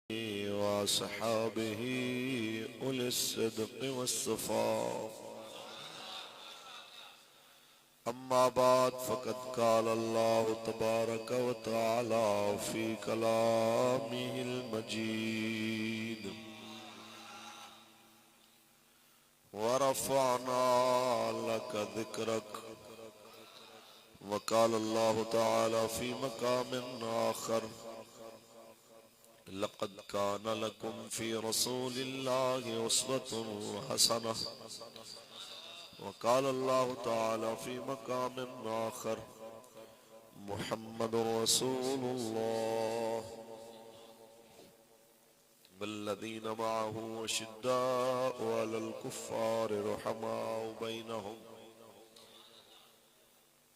وأصحابه أولي الصدق والصفاء. أما بعد فقد قال الله تبارك وتعالى في كلامه المجيد: ورفعنا لك ذكرك. وقال الله تعالى في مقام آخر: لقد كان لكم في رسول الله أسوة حسنة. وقال الله تعالى في مقام آخر: محمد رسول الله والذين معه أشداء على الكفار رحماء بينهم.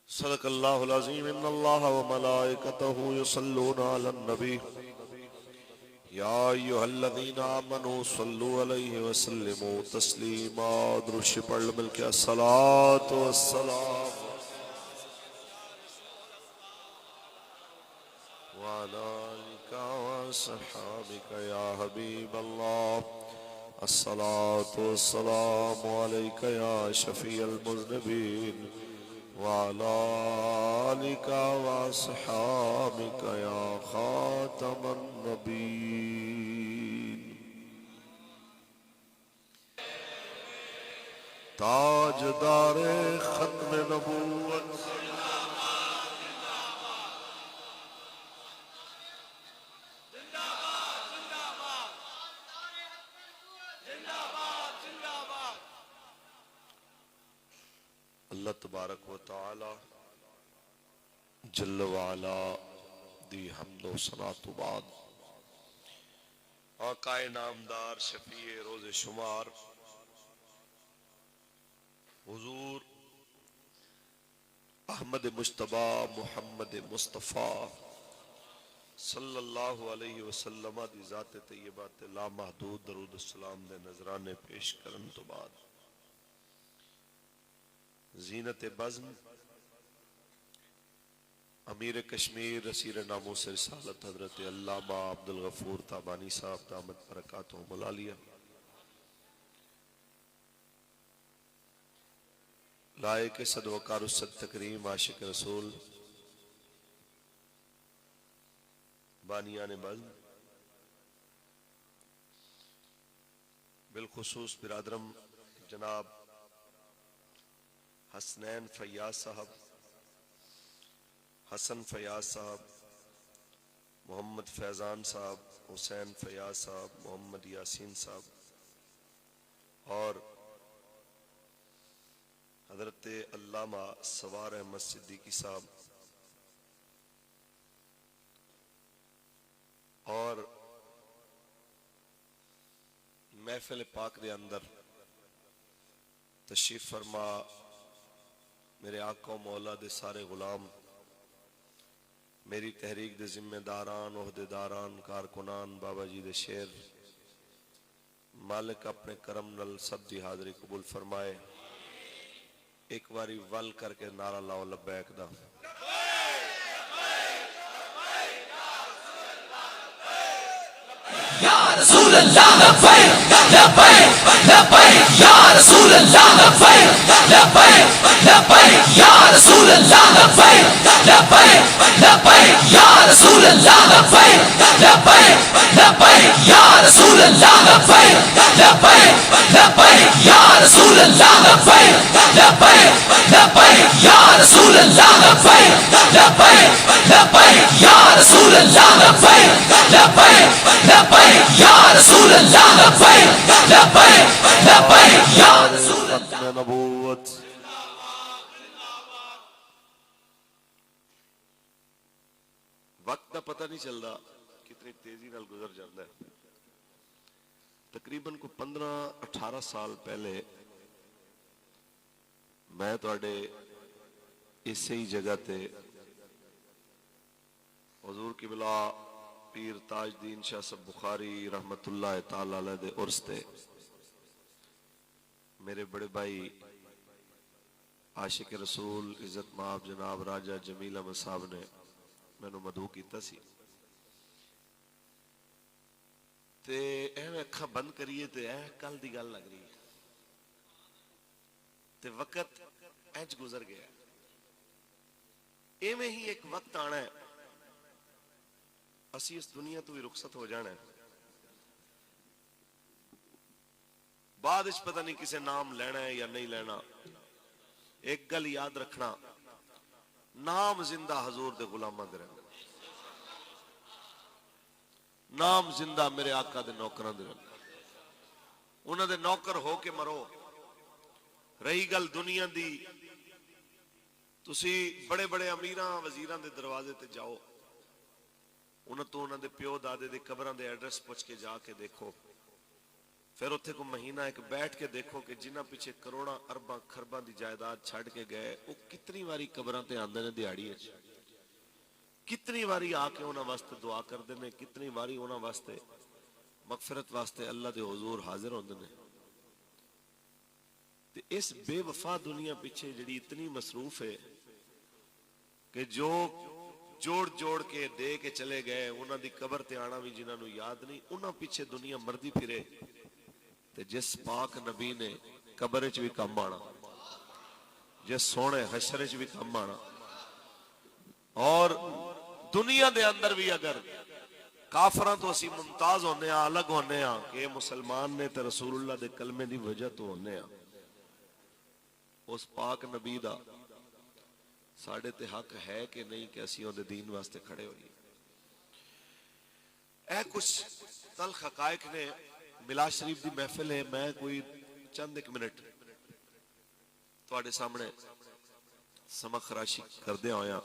صدق الله العظيم. إن الله وملائكته يصلون على النبي يا أيها الذين آمنوا صلوا عليه وسلموا تسليما. درود پڑھ لو مل کے الصلاۃ والسلام وعلى آلك وصحابك يا حبيب الله. الصلاة والسلام عليك يا شفيع المذنبين وعلى آلك وصحابك يا خاتم النبيين. تاجدار ختم نبوت اللہ تبارک و تعالی جل وعلا دی حمد و ثنا تو بعد آقا نامدار شفیع روز شمار حضور احمد مجتبی محمد مصطفیٰ صلی اللہ علیہ وسلم دی ذات طیبات لا محدود درود السلام دے نظرانے پیش کرن تو بعد زینت بزم امیر کشمیر رسیر ناموس رسالت حضرت علامہ عبدالغفور تابانی صاحب دامت برکاتہم العالیہ، لائق صد وقار الصد تکریم عاشق رسول بانیان بزم، بالخصوص برادرم جناب حسنین فیاض صاحب، حسن فیاض صاحب، محمد فیضان صاحب، حسین فیاض صاحب، محمد یاسین صاحب، اور حضرت علامہ سوار احمد صدیقی صاحب، اور محفل پاک دے اندر تشریف فرما میرے آقا و مولا دے سارے غلام، میری تحریک دے ذمہ داران، عہدیداران، کارکنان، بابا جی دے شیر، مالک اپنے کرم نل سب دی حاضری قبول فرمائے. ایک باری ول کر کے نعرہ لاؤ لبیک دا. یا رسول اللہ لبیک لبیک لبیک یا رسول اللہ لبیک لبیک لبیک یا رسول اللہ لبیک لبیک لبیک یا رسول اللہ لبیک لبیک لبیک یا رسول اللہ لبیک لبیک لبیک یا رسول اللہ لبیک لبیک لبیک یا رسول اللہ لبیک لبیک لبیک یا رسول اللہ لبیک لبیک لبیک یا رسول اللہ لبیک لبیک لبیک یا رسول اللہ نبوت. وقت کا پتہ نہیں چل رہا کتنی تیزی نال گزر جاتا ہے. تقریباً کو 15-18 سال پہلے میں تواڈے اسی ہی جگہ تے حضور قبلہ پیر تاج دین شاہ صاحب بخاری رحمت اللہ تعالی علیہ دے عرس تے میرے بڑے بھائی عاشق رسول عزت مآب جناب راجہ جمیل احمد صاحب نے میں نے مدعو کیتا سی. اکھاں بند کریے تے اے کل دی گل لگ رہی تے وقت انج گزر گیا. ایویں ہی ایک وقت آنا ہے اسی اس دنیا تو بھی رخصت ہو جانا ہے. بعد اس پتہ نہیں کسے نام لینا ہے یا نہیں لینا. ایک گل یاد رکھنا، نام زندہ حضور دے غلاماں دے رہنا، نام زندہ میرے آقا دے نوکراں دے رہنا. انہاں دے نوکر ہو کے مرو. رہی گل دنیا دی، تسی بڑے بڑے امیراں وزیراں دے دروازے تے جاؤ، انہاں تو انہاں دے پیو دادے دے قبراں دے ایڈریس پوچھ کے جا کے دیکھو. پھر اتھے کو مہینہ ایک بیٹھ کے دیکھو کہ جنہ پیچھے کروڑاں ارباں خرباں دی جائیداد چھڑ کے گئے وہ کتنی واری قبراں تے آندے نے دیہاڑی وچ، کتنی واری آ کے انہاں واسطے دعا کردے نے، کتنی واری انہاں واسطے مغفرت واسطے اللہ دے حضور حاضر ہوندے نے. تے اس بے وفا دنیا پیچھے جڑی اتنی مصروف ہے کہ جو جوڑ جوڑ کے دے کے چلے گئے انہاں دی قبر تے آنا بھی جنہاں نو یاد نہیں، انہاں پیچھے دنیا مردی پھرے. تے جس پاک نبی نے قبر وچ بھی کم آنا، جس سونے حشر وچ بھی کم آنا، اور دنیا دے اندر بھی اگر کافراں تو اسی ممتاز ہونے ہاں، الگ ہونے ہاں کہ مسلمان نے تے رسول اللہ دے کلمے دی وجہ تو ہونے ہاں، اس پاک نبی دا ساڑھے تے حق ہے کہ نہیں کہ اسی اون دے دین واسطے کھڑے ہوئیے. اے کچھ تلخ حقائق نے. میلاد شریف دی محفل ہے، میں کوئی چند ایک منٹ تواڈے سامنے سمجھ خراشی کردے ہویا.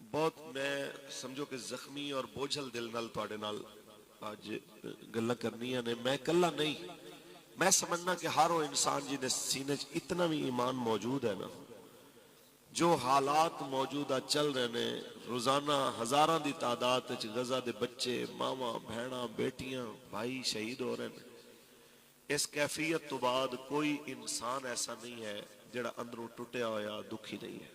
بہت میں سمجھو کہ زخمی اور بوجھل دل نال تواڈے نال آج گلاں کرنیاں نے. میں کلا نہیں، میں سمجھنا کہ ہر وہ انسان جی دے سینے چ اتنا بھی ایمان موجود ہے نا، جو حالات موجودہ چل رہے نے، روزانہ ہزاراں دی تعداد وچ غزہ دے بچے، ماواں، بہناں، بیٹیاں، بھائی شہید ہو رہے ہیں. اس کیفیت تو بعد کوئی انسان ایسا نہیں ہے جڑا اندروں ٹوٹیا ہویا دکھی نہیں ہے.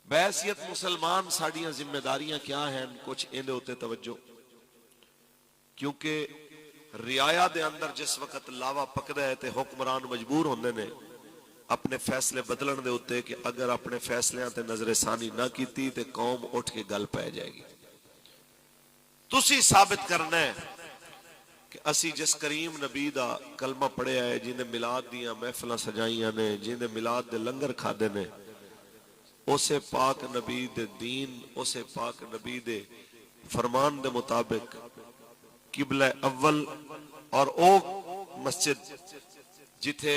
بحیثیت مسلمان ساڑیاں ذمہ داریاں کیا ہیں، کچھ اندے ہوتے توجہ. کیونکہ رعایا دے اندر جس وقت لاوا پکدا ہے تے حکمران مجبور ہوندے نے اپنے فیصلے بدلن دے ہوتے کہ اگر اپنے فیصلیاں تے نظر ثانی نہ کیتی تے قوم اٹھ کے گل پہ جائے گی. تسی ثابت کرنا ہے کہ اسی جس کریم نبی دا کلمہ پڑھیا ہے، جن دے میلاد دیاں محفلاں سجائیاں نے، جن دے میلاد دے لنگر کھادے نے، اسے پاک نبی دے دین، اسے پاک نبی دے فرمان دے مطابق قبلہ اول اور او مسجد جتھے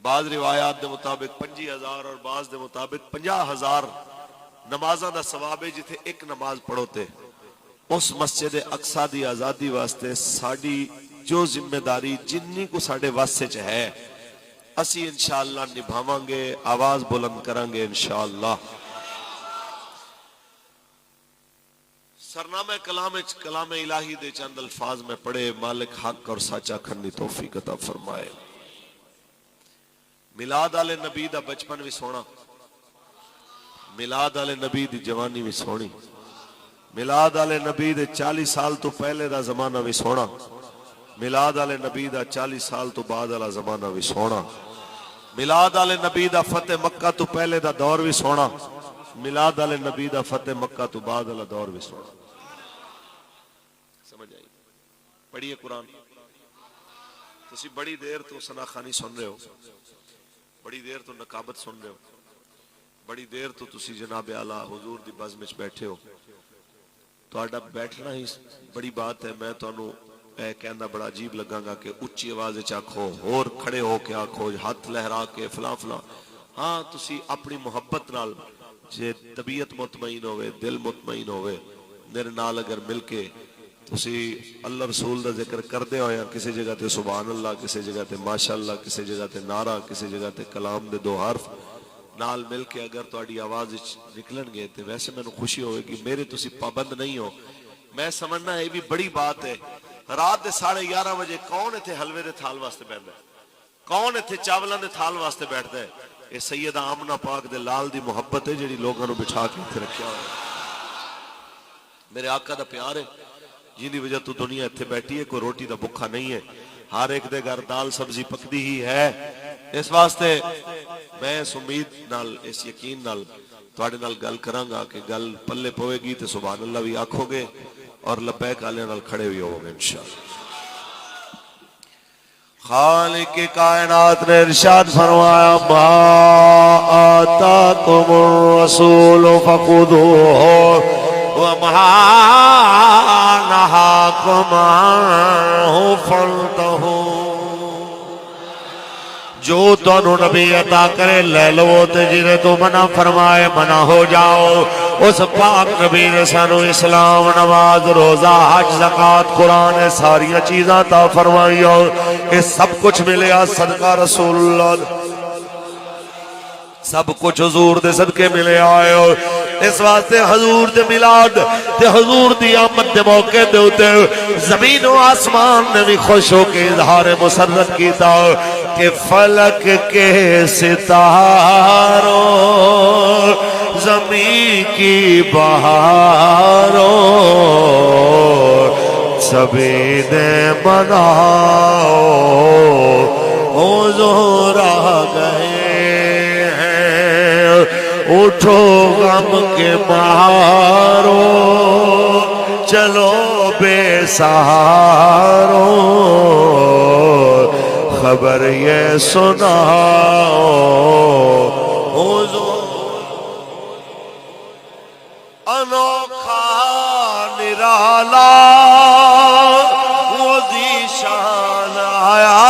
بعض روایات دے مطابق 25,000 اور بعض دے مطابق 50,000 نمازاں دا ثواب ہے، جتھے ایک نماز پڑھو تے اس مسجد اقصی دی آزادی واسطے ساڑی جو ذمہ داری جنی کو ساڑے واسطے چ ہے اسی انشاءاللہ نبھاواں گے، آواز بلند کریں گے انشاءاللہ. سرنامہ کلام الہی دے چند الفاظ میں پڑھے. مالک حق اور سچا کھنی توفیق عطا فرمائے. میلاد والے نبی دا بچپن بھی سونا، میلاد والے نبی دی جوانی بھی سونی، میلاد والے نبی دے 40 سال تو پہلے دا زمانہ بھی سونا، میلاد والے نبی دا 40 سال تو بعد والا زمانہ بھی سونا، میلاد والے نبی دا فتح مکہ تو پہلے دا دور بھی سونا، میلاد والے نبی دا فتح مکہ تو بعد والا دور بھی سونا. سمجھ آئی؟ پڑھیے قرآن. تسی بڑی دیر تو ثنا خوانی سن رہے ہو، بڑی دیر تو نقابت سن رہے ہو، بڑی دیر تو تسی جناب اعلیٰ حضور دی بزم وچ بیٹھے ہو. تہاڈا بیٹھنا ہی بڑی بات ہے. میں تانوں اے کہنا بڑا عجیب لگاں گا کہ اچھی آواز وچ آکھو، ہور کھڑے ہو کے آکھو، ہاتھ لہرا کے فلاں فلاں. ہاں تسی اپنی محبت نال جے طبیعت مطمئن ہوئے، دل مطمئن ہوئے، میرے نال اگر مل کے تسی اللہ رسول دا ذکر کردے ہویا کسی جگہ تے سبحان اللہ، کسی جگہ تے ماشاءاللہ، کسی جگہ تے نعرہ، کسی جگہ تے کلام دے 2 حرف نال مل کے اگر تہاڈی آواز نکلن گے تے ویسے میں خوشی ہوئے گی. میرے تسی پابند نہیں ہو. میں سمجھنا یہ بھی بڑی بات ہے. رات دے 11:30 بجے کون ایتھے حلوے دے تھال واسطے بیٹھدا ہے؟ کون ایتھے چاولاں دے تھال واسطے بیٹھدا ہے؟ یہ سیدہ آمنہ پاک دے لال دی محبت ہے جڑی لوگاں نو بٹھا کے ایتھے رکھیا ہوا ہے. میرے آقا دا پیار ہے. جن دی وجہ تو دنیا اتنے بیٹھی ہے، کوئی روٹی دا بکھا نہیں ہے، ہر ایک دے گھر دال سبزی پکدی ہی ہے۔ اس واسطے میں اس امید نال، اس یقین نال تواڈے نال گل کراں گا کہ گل پلے پوے گی تے سبحان اللہ بھی آکھو گے اور لبیک والے نال کھڑے بھی ہو گے انشاءاللہ۔ خالق کائنات نے ارشاد فرمایا ما آتاکم الرسول فخذوہ وما نہاکم عنہ فانتہوا، جو تانوں نبی عطا کرے لے لو تے جنہیں تو منع فرمائے منع ہو جاؤ۔ اس پاک نبی نے سانو اسلام، نماز، روزہ، حج، زکوٰۃ، قرآن ساری چیزاں عطا فرمائی، اور یہ سب کچھ ملیا صدقہ رسول اللہ، سب کچھ حضور دے صدقے ملے آئے۔ اور اس واسطے حضور دے میلاد تے حضور دی آمد دے موقع دے اوتے زمین و آسمان نے بھی خوش ہو کے اظہار مسرت کیتا کہ فلک کے ستاروں زمین کی بہاروں سبھی نے مناؤ حضور آ گئے ہیں، اٹھو غم کے مارو چلو بے سہارو، خبر یہ سناؤ حضور انوکھا نرالا وہ ذیشان آیا،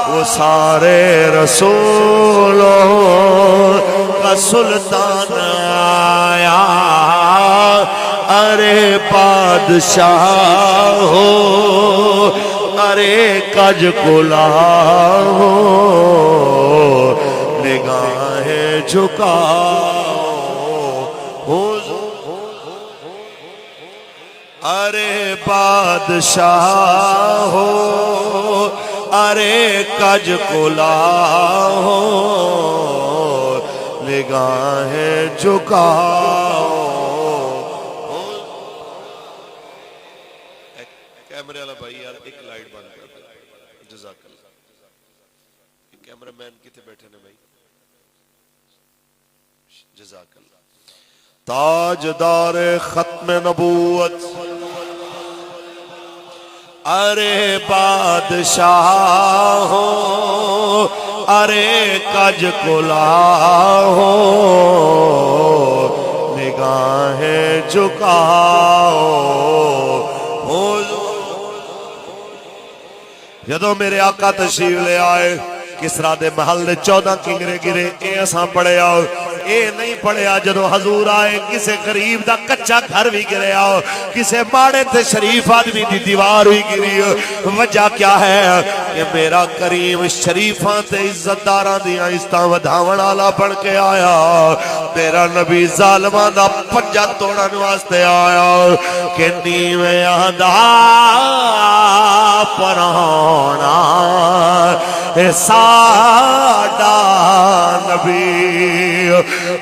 وہ سارے رسولوں کا سلطان آیا، ارے بادشاہ ہو ارے کج کلا ہو، نگاہیں جھکاؤ ارے بادشاہ ہو ارے کج کلا ہو، نگاہیں جھکاؤ۔ کیمرے والا بھائی یار ایک لائٹ بند کر دے، جزاک اللہ۔ کیمرہ مین کتے بیٹھے نے بھائی، جزاک اللہ۔ تاجدار ختم نبوت ارے بادشاہ ہو ارے کج کلا ہو، نگاہیں جھکاؤ۔ جدو میرے آقا تشریف لے آئے کسرا دے محل دے 14 کنگرے گرے، اے اساں پڑھے آؤ، اے نہیں پڑھیا جدو حضور آئے کسے غریب دا کچا گھر بھی گرے آؤ، کسے ماڑے تے شریف آدمی دی دیوار بھی گری۔ وجہ کیا ہے کہ میرا کریم شریفاں تے عزتداراں دیاں عزتاں ودھاون والا بن کے آیا، میرا نبی ظالماں دا پنجا توڑن واسطے آیا کہ نیویں دا پرانا ساڈا نبی،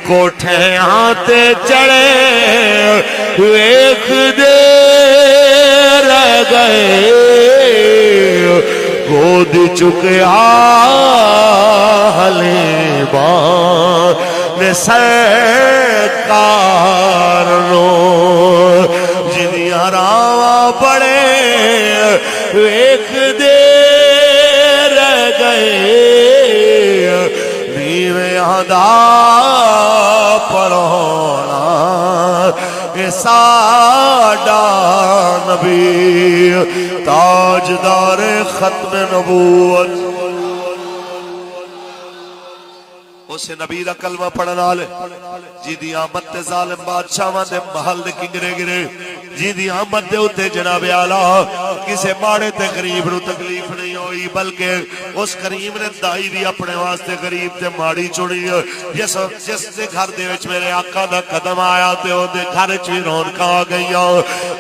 کوٹھیاں تے چڑھے ویکھ دے رہ گئے، گود چکیا حلیمہ نے سرکار نو، جنیاں راواں بڑے ویکھ دے نیویں دا پرونا اے ساڈا نبی، تاجدار ختم نبوت۔ اس نبی دا کلمہ پڑھن والے جی دی آمد تے ظالم بادشاہاں دے محل دے کنگرے گرے، جی دی آمد دے اتے جناب اعلیٰ کسے ماڑے تے غریب نو تکلیف نہیں ہوئی، بلکہ اس کریم نے دائی بھی اپنے واسطے غریب تے ماڑی چڑی۔ جس دے گھر دے وچ میرے آقا دا قدم آیا تے او دے گھر وچ وی رونقاں آ گئیاں۔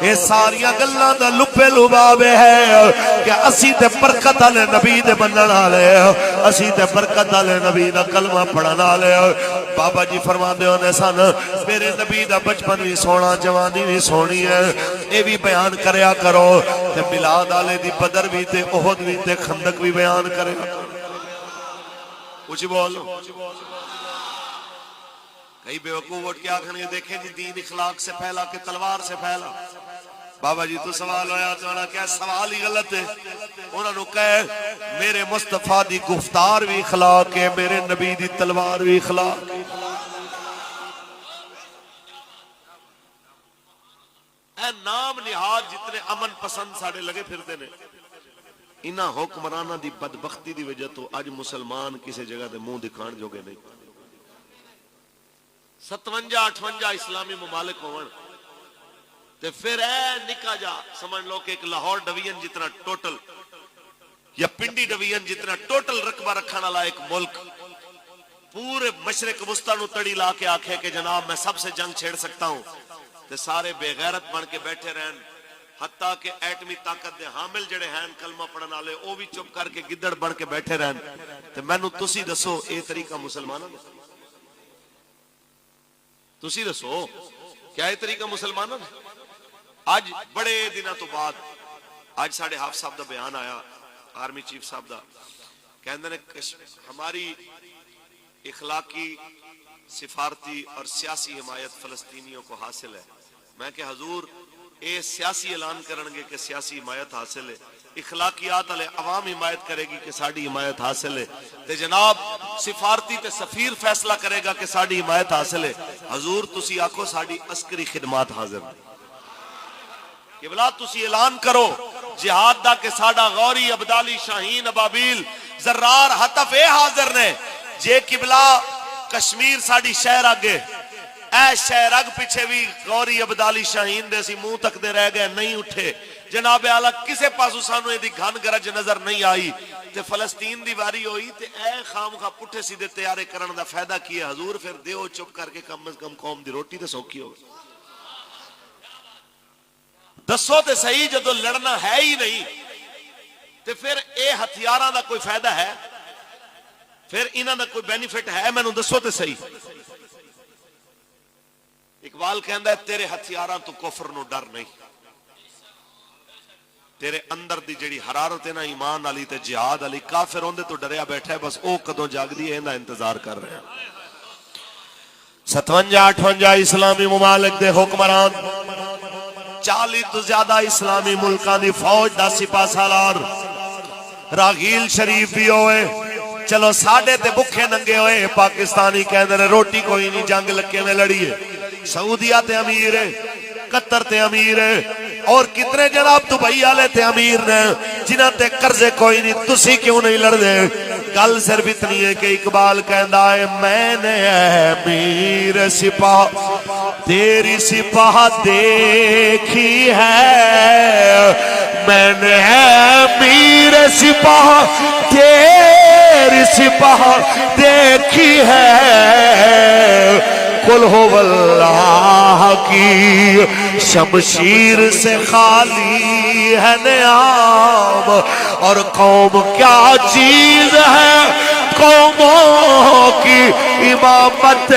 اے ساریاں گلاں دا لپے لبابے ہے کہ اسی تے برکت والے نبی دے منن والے، اسی تے برکت والے نبی دا کلمہ پڑھن والے، بابا جی فرماندے ہوندے سن میرے نبی دا بچپن بھی سونا جوانی بھی سونی ہے اے بھی بیان کریا کرو تے میلاد والے دی بدر بھی تے احد بھی تے خندق بھی بیان کریا کرو کچھ بولو کئی بے وقوف اٹھ کے آکھنے دیکھیں جی دین اخلاق سے پھیلا کہ تلوار سے پھیلا بابا جی تو سوال ہویا تو انہاں کہا سوال ہی غلط ہے انہاں نے کہا میرے مصطفیٰ دی گفتار بھی اخلاق ہے میرے نبی دی تلوار بھی اخلاق ہے اے نام نہاد جتنے امن پسند ساڑے لگے پھرتے نے انہاں حکمرانہ دی بدبختی دی وجہ تو آج مسلمان کسی جگہ دے منہ دکھان جو گے نہیں 57-58 اسلامی ممالک ہون تے پھر اے نکا جا سمجھ لو کہ ایک لاہور ڈویژن جتنا ٹوٹل یا پنڈی ڈویژن جتنا ٹوٹل رقبہ رکھنا والا ایک ملک پورے مشرق وسطی نو تڑی لا کے آکھے کہ جناب میں سب سے جنگ چھیڑ سکتا ہوں تے سارے بے غیرت بن کے بیٹھے رہن حتیٰ کہ ایٹمی طاقت دے حامل جڑے ہیں کلمہ پڑھن والے او بھی چپ کر کے گدڑ بن کے بیٹھے رہن تے مینوں تسی دسو اے طریقہ مسلماناں دا تسی دسو کیا یہ طریقہ مسلمانوں نے آج بڑے دنوں تو بعد آج ساڑھے حافظ صاحب دا بیان آیا آرمی چیف صاحب دا کہندے نے ہماری اخلاقی سفارتی اور سیاسی حمایت فلسطینیوں کو حاصل ہے میں کہ حضور اے سیاسی اعلان کرنگے کہ سیاسی حمایت حاصل ہے اخلاقیات علی عوام حمایت کرے گی کہ ساڑھی حمایت حاصل ہے تے جناب سفارتی تے سفیر فیصلہ کرے گا کہ ساڑھی حمایت حاصل ہے حضور تسی آکھو ساڑھی عسکری خدمات حاضر ہے قبلہ تسی اعلان کرو جہاد دا کہ ساڑھا غوری عبدالی شاہین ابابیل زرار حتف اے حاضر نے جے قبلہ کشمیر ساڑھی شہر آگے اے شہر اگ پیچھے بھی غوری عبدالی شاہین دے سی منہ تک دے رہ گئے نہیں اٹھے جناب اعلیٰ کسے پاسو سانو ایدی گھن گرج نظر نہیں آئی تے فلسطین دی واری ہوئی تے اے خام خواہ پٹھے سیدھے تیارے کرن دا فائدہ کیا حضور پھر دیو چپ کر کے کم از کم قوم دی روٹی تے سوکی ہوگی دسو تے صحیح جدو لڑنا ہے ہی نہیں تے پھر اے ہتھیاراں دا کوئی فائدہ ہے پھر انہاں دا کوئی بینیفٹ ہے میں نو دسو تے صحیح اقبال کہندا ہے تیرے ہتھیاراں تو کفر نو ڈر نہیں تیرے اندر دی جڑی حرارت ہے نا ایمان علی تے جہاد علی کافر ہوندے تو ڈریا بیٹھا ہے بس او کدوں جاگ دی ہے انہاں انتظار کر رہے ہیں 57-58 اسلامی ممالک دے حکمران 40 تو زیادہ اسلامی ملکان دی فوج دا سپاہ سالار راغیل شریف بھی ہوئے چلو ساڑھے تے بکھے ننگے ہوئے پاکستانی کہندے نے روٹی کوئی نہیں جنگ لکے میں لڑی ہے سعودیہ تے امیر ہے قطر تے امیر ہے اور کتنے جناب دبئی والے تے امیر نے جنہاں تے قرضے کوئی نہیں تسی کیوں نہیں لڑ دے گل صرف اتنی ہے کہ اقبال کہندا ہے میں نے امیر سپاہ تیری سپاہ دیکھی ہے میں نے امیر سپاہ تیری سپاہ دیکھی ہے قل ہو اللہ کی شمشیر سے خالی ہے نیام اور قوم کیا چیز ہے قوموں کی امامت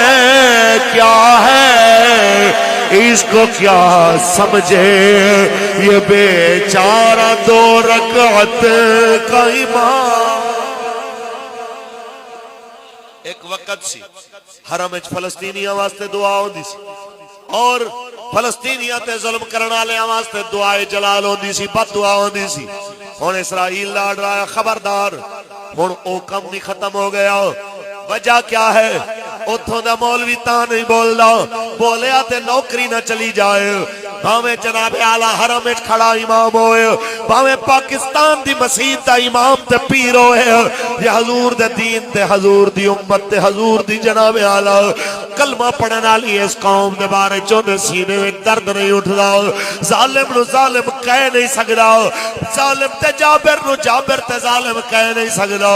کیا ہے اس کو کیا سمجھے یہ بیچارہ 2 رکعت کا امام ایک وقت سی حرم وچ فلسطینیاں واسطے دعا ہوندی سی اور فلسطینیاں تے ظلم کرنے والےاں واسطے دعائے جلال ہوندی سی بد دعا ہوندی سی ہن اسرائیل لاڑ رہا ہے خبردار ہن او کم نہیں ختم ہو گیا وجہ کیا ہے اتھوں دا مولوی تاں نہیں بولدا بولیا تے نوکری نہ چلی جائے بھاویں جناب اعلیٰ حرم وچ کھڑا امام ہوئے بھاویں پاکستان دی مسجد دا امام تے پیر ہوئے یہ حضور دے دین تے حضور دی امت تے حضور دی جناب اعلیٰ کلمہ پڑھن والی اس قوم دے بارے چوں سینے وچ درد نہیں اٹھدا ظالم نو ظالم کہہ نہیں سکدا ظالم تے جابر نو جابر تے ظالم کہہ نہیں سکدا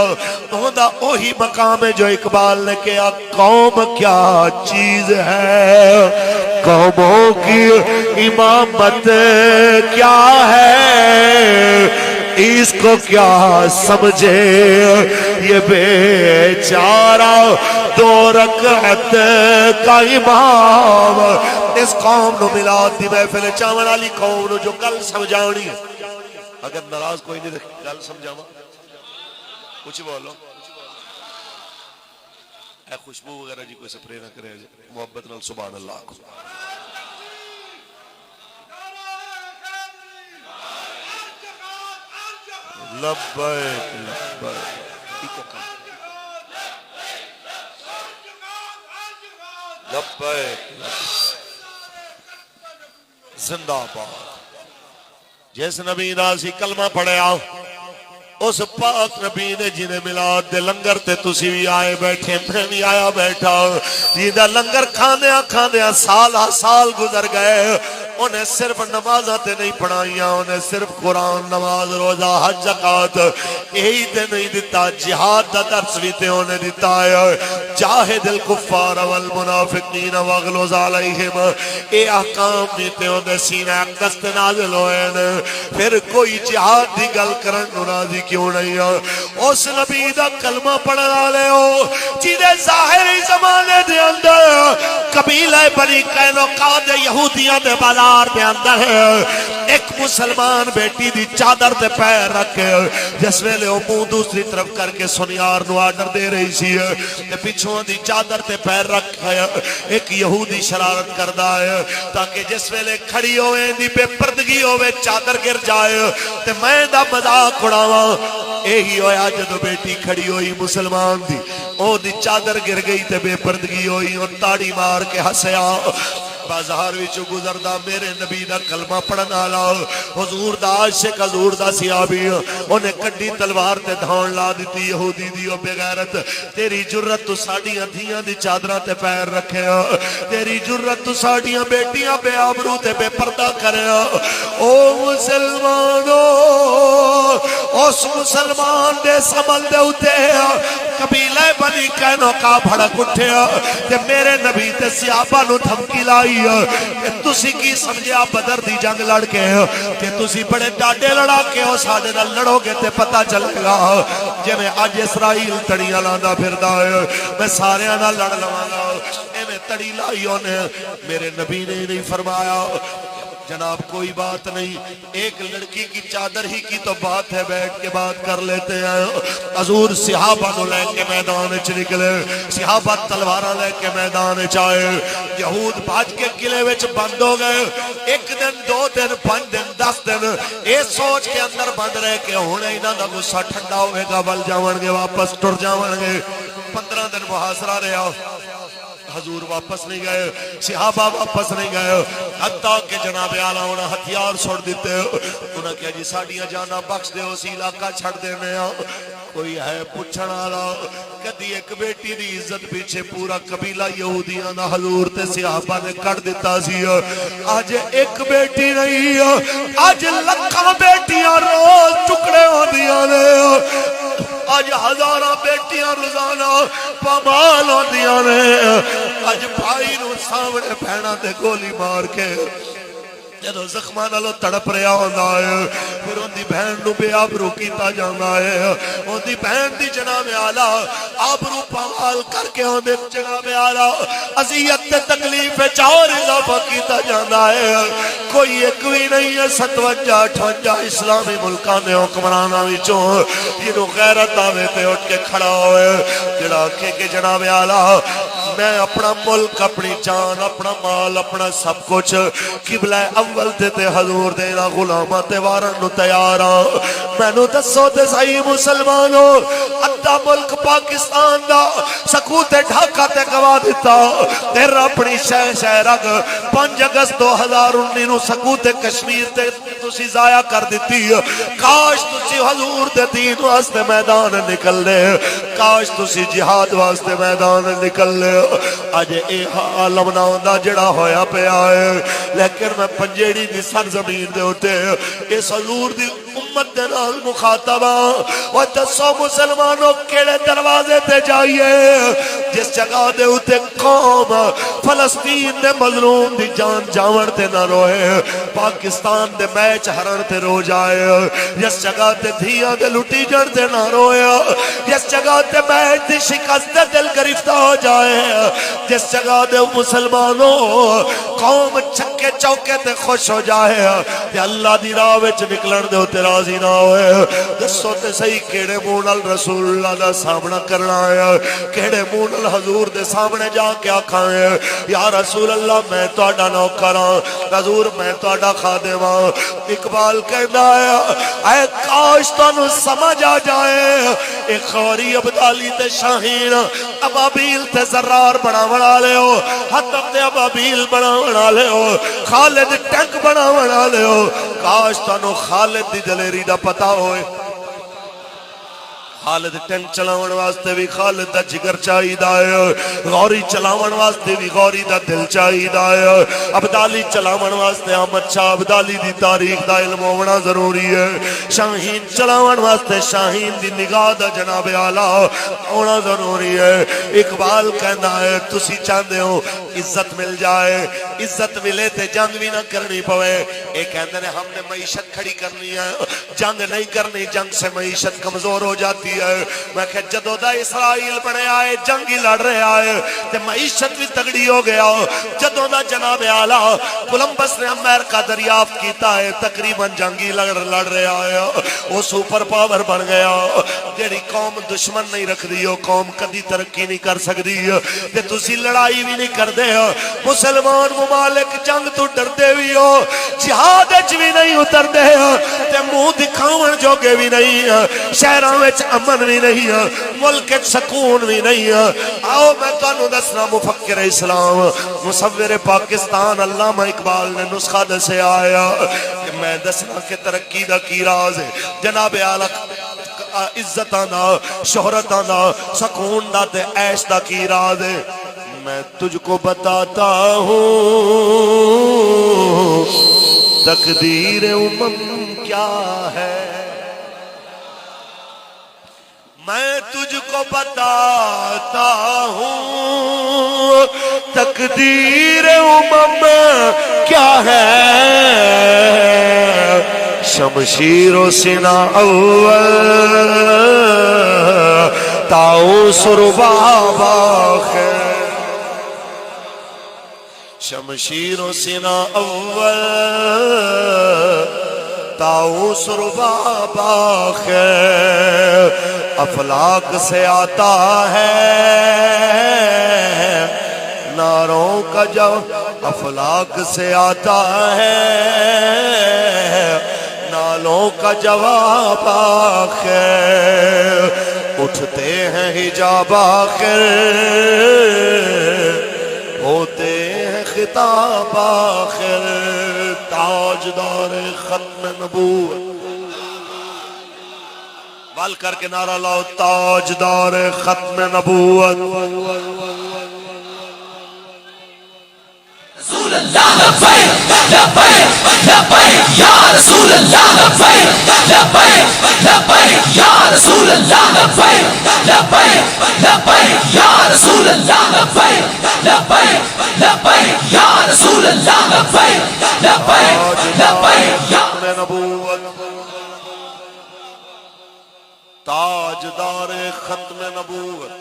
اوندا اوہی مقام ہے جو اقبال نے کہا قوم کیا چیز ہے قوموں کی امامت کیا ہے اس کو کیا سمجھے یہ بیچارہ 2 رکعت کا امام. اس قوم نو میلاد دی محفل چاون والی قوم نو جو گل سمجھانی ہے، اگر ناراض کوئی نہیں گل سمجھاواں، کچھ بولو. اے خوشبو وغیرہ جی کوئی سپرے نہ کرے، محبت نال سبحان اللہ کو. لبیک لبیک لبیک زندہ باد. جس نبی دا سی کلمہ پڑھیا اس پاک نبی نے جنہیں میلاد دے لنگر تے تسی بھی آئے بیٹھے، میں بھی آیا بیٹھا، جیدہ لنگر کھاندیا سال گزر گئے. انہیں صرف نمازاں تے نہیں پڑھائیاں، انہیں صرف قرآن، نماز، روزہ، حج، زکات یہی تے نہیں دیتا، جہاد دا درس بھی تے انہیں دیتا ہے. جاہد الکفار والمنافقین واغلظ علیہم، اے احکام بھی تے انہیں سینہ اقدس تے نازل ہوئے. پھر کوئی جہاد دی گل کرن نو راضی کیوں نہیں ہے؟ اس نبی دا کلمہ پڑھنا لے ہو جیدے ظاہری زمانے دے اندر قبیلہ بنی قینوقاع دے یہودیاں دے بازار دے اندر ایک مسلمان بیٹی دی چادر تے پیر رکھے، جس ویلے وہ منہ دوسری طرف کر کے سنیار نو آرڈر دے رہی سی، پیچھوں دی چادر تے پیر رکھے. ایک یہودی شرارت کردہ ہے تاکہ جس ویلے کھڑی ہوئے دی بے پردگی ہوئے چادر گر جائے تے میں دا مذاق اڑاواں. یہی ہویا جدو بیٹی کھڑی ہوئی مسلمان دی، او دی چادر گر گئی تے بے پردگی ہوئی، اور تاڑی مار کے ہسیا. بازار وچوں گزردا میرے نبی دا کلمہ پڑھن والا حضور دا عاشق، حضور دا صحابی، اونے کڈی تلوار تے دھون لا دتی. یہودی دی او بے غیرت، تیری جرت تو ساڈیاں دھیاں دی چادراں تے پیر رکھیا، تیری جرت تو ساڈیاں بیٹیاں بے آبرو تے بے پردہ کریا. او مسلمانو، اس مسلمان دے سمل دے اتے قبیلہ بنی قینوقاع بھڑک اٹھیا تے میرے نبی تے صحابہ نو دھمکی لائی کہ تسی کی سمجھیا بدر دی جنگ لڑ کے کہ تسی بڑے ڈاڈے لڑا کے ہو، ساڑے نہ لڑو گے تے پتہ چلے گا جے میں آج اسرائیل تڑیاں لاندہ پھردا ہے میں سارے نہ لڑ لوانا. اے میں تڑی لائیوں نے میرے نبی نے نہیں فرمایا جناب کوئی بات نہیں، ایک لڑکی کی چادر ہی کی تو بات ہے، بیٹھ کے بات کر لیتے ہیں. حضور صحابہ نو لے کے میدان چ نکلے، صحابہ تلواراں لے کے میدان چ آئے. یہود بھاج کے قلعے وچ بند ہو گئے، 1 دن 2 دن 5 دن 10 دن اے سوچ کے اندر بند رہے کہ ہن انہاں دا غصہ ٹھنڈا ہوئے گا، ول جاون گے، واپس ٹر جاون گے. 15 دن محاصرہ رہا، حضور واپس نہیں گئے، صحابہ واپس نہیں گئے، حتیٰ کہ جناب اعلیٰ انہاں ہتھیار چھوڑ دیتے. انہاں کہا جی ساڑیاں جانا بخش دے، اسی علاقہ چھڑ دینے آ. کوئی ہے پوچھنا آلا کدی ایک بیٹی دی عزت پیچھے پورا قبیلہ یہودیاں دا حضور تے صحابہ نے کٹ دیتا سی. آج ایک بیٹی نہیں، آج لکھاں بیٹیاں روز ٹکڑے ہو دیاں نے، آج ہزاراں بیٹیاں روزانہ پامال ہو دیاں نے. آج بھائی نو سامنے بہنا تے گولی مار کے جدو زخمہ نالو تڑپ رہا ہوندہ ہے، پھر ان دی بہن نو بے آبرو کیتا جانا ہے. ان دی بہن دی جناب اعلیٰ آبرو پامال کر کے ان دی جناب اعلیٰ عذیت تے تکلیف چاور اضافہ کیتا جانا ہے. کوئی ایک بھی نہیں ہے 57-58 اسلامی ملکان نے حکمرانہ وچوں جنہوں غیرت آوے تے اٹھ کے کھڑا ہوئے جڑا کہ جناب اعلیٰ میں اپنا ملک، اپنی جان، اپنا مال، اپنا سب کچھ قبلہ اول تے حضور دینا غلامہ تے وارن نو تیارا. میں نو دسو تے صحیح مسلمانو، ادھا ملک پاکستان دا سکوت ڈھاکہ تے گوا دیتا، تیر اپنی شہ رگ 5 اگست 2019 نو سکوت کشمیر تے تسی ضائع کر دیتی. کاش تسی حضور دے دین واسطے میدان نکل لے، کاش تسی جہاد واسطے میدان نکل لے. آج اے عالم ناؤں جڑا ہویا پہ آئے، لیکن میں پنجیڑی دی سرزمین دے ہوتے اس حضور دی امت دے نال مخاطب ہاں۔ وہ دسو مسلمانوں کیڑے دروازے تے جائیے جس جگہ دے اتے قوم فلسطین دے مظلوم دی جان جاون تے نہ روئے، پاکستان دے میچ ہرن تے رو جائے، جس جگہ تے دھیاں دے لٹی جن تے نہ روئے، جس جگہ تے میچ دی شکست دے دل گرفتہ ہو جائے، جس جگہ دے مسلمانوں قوم چھکے چوکے تے خوش ہو جائے تے اللہ دی راہ وچ نکلن دے تے راضی نہ ہوئے۔ دسو تے صحیح کیڑے منہ نال رسول اللہ دا سامنا کرنا ہے، کیڑے منہ نال حضور دے سامنے جا کے آکھاں ہے یا رسول اللہ میں تہاڈا نوکر ہاں، حضور میں تہاڈا خادم ہاں۔ اقبال کہندا ہے اے کاش تانوں سمجھ آ جائے اے خوری ابدالی تے شاہین ابابیل تے زرار بناون والے ہو، حتم تے ابابیل بناون والے ہو، خالد ٹینک بناون والے ہو، کاش تانوں خالد دی دلیری دا پتہ ہوئے۔ خالد ٹینک چلاون واسطے بھی خالد دا جگر چاہیدا ہے، غوری چلاون واسطے بھی غوری دا دل چاہیدا ہے، ابدالی چلاون واسطے احمد شاہ ابدالی دی تاریخ دا علم ہونا ضروری ہے، شاہین چلاون واسطے شاہین دی نگاہ دا جناب اعلیٰ ہونا ضروری ہے۔ اقبال کہنا ہے تسی چاہندے ہو عزت مل جائے، عزت ملے تے جنگ بھی نہ کرنی پوے، اے کہندے نے ہم نے معیشت کھڑی کرنی ہے، جنگ نہیں کرنی، جنگ سے معیشت کمزور ہو جاتی ہے۔ میں کہ جدو دا اسرائیل بنے آئے جنگی لڑ رہے آئے تے معیشت بھی تگڑی ہو گیا، جدو دا جناب اعلیٰ کولمبس نے امریکہ دریافت کیتا ہے تقریباً جنگی لڑ رہے آئے، وہ سوپر پاور بن گیا۔ جیڑی قوم دشمن نہیں رکھ دی ہو قوم کدی ترقی نہیں کر سکتی، تے تسی لڑائی بھی نہیں کر دے ہو، مسلمان ممالک جنگ تو ڈر دے بھی ہو، جہاد اچ بھی نہیں اتر دے ہو، تے منہ دکھاون جوگے بھی نہیں ہو، شہروں وچ امن بھی نہیں ہے، ملک سکون بھی نہیں ہے۔ آؤ میں تانوں دسنا مفکر اسلام مصور پاکستان علامہ اقبال نے نسخہ دسے آیا کہ میں دسنا کہ ترقی دا کی راز ہے، جناب اعلیٰ عزتاں دا شہرتاں دا سکون دا تے عیش دا کی راز ہے۔ میں تجھ کو بتاتا ہوں تقدیر امم کیا ہے، میں تجھ کو بتاتا ہوں تقدیر امم کیا ہے، شمشیر و سینہ اول طاؤس رباب آخر، شمشیر و سینہ اول طاؤس رباب آخر، افلاک سے آتا ہے ناروں کا جب، افلاک سے آتا ہے نالوں کا جواب آخر، اٹھتے ہیں حجاب آخر ہوتے ہیں خطاب آخر، تاجدار ختم نبوت بال کر کے نعرہ لاؤ، تاجدار ختم نبوت رسول اللہ لبیک لبیک لبیک یا رسول اللہ لبیک لبیک لبیک یا رسول اللہ لبیک لبیک لبیک یا رسول اللہ لبیک لبیک لبیک یا رسول اللہ لبیک لبیک لبیک یا نبوت، تاجدار ختم نبوت۔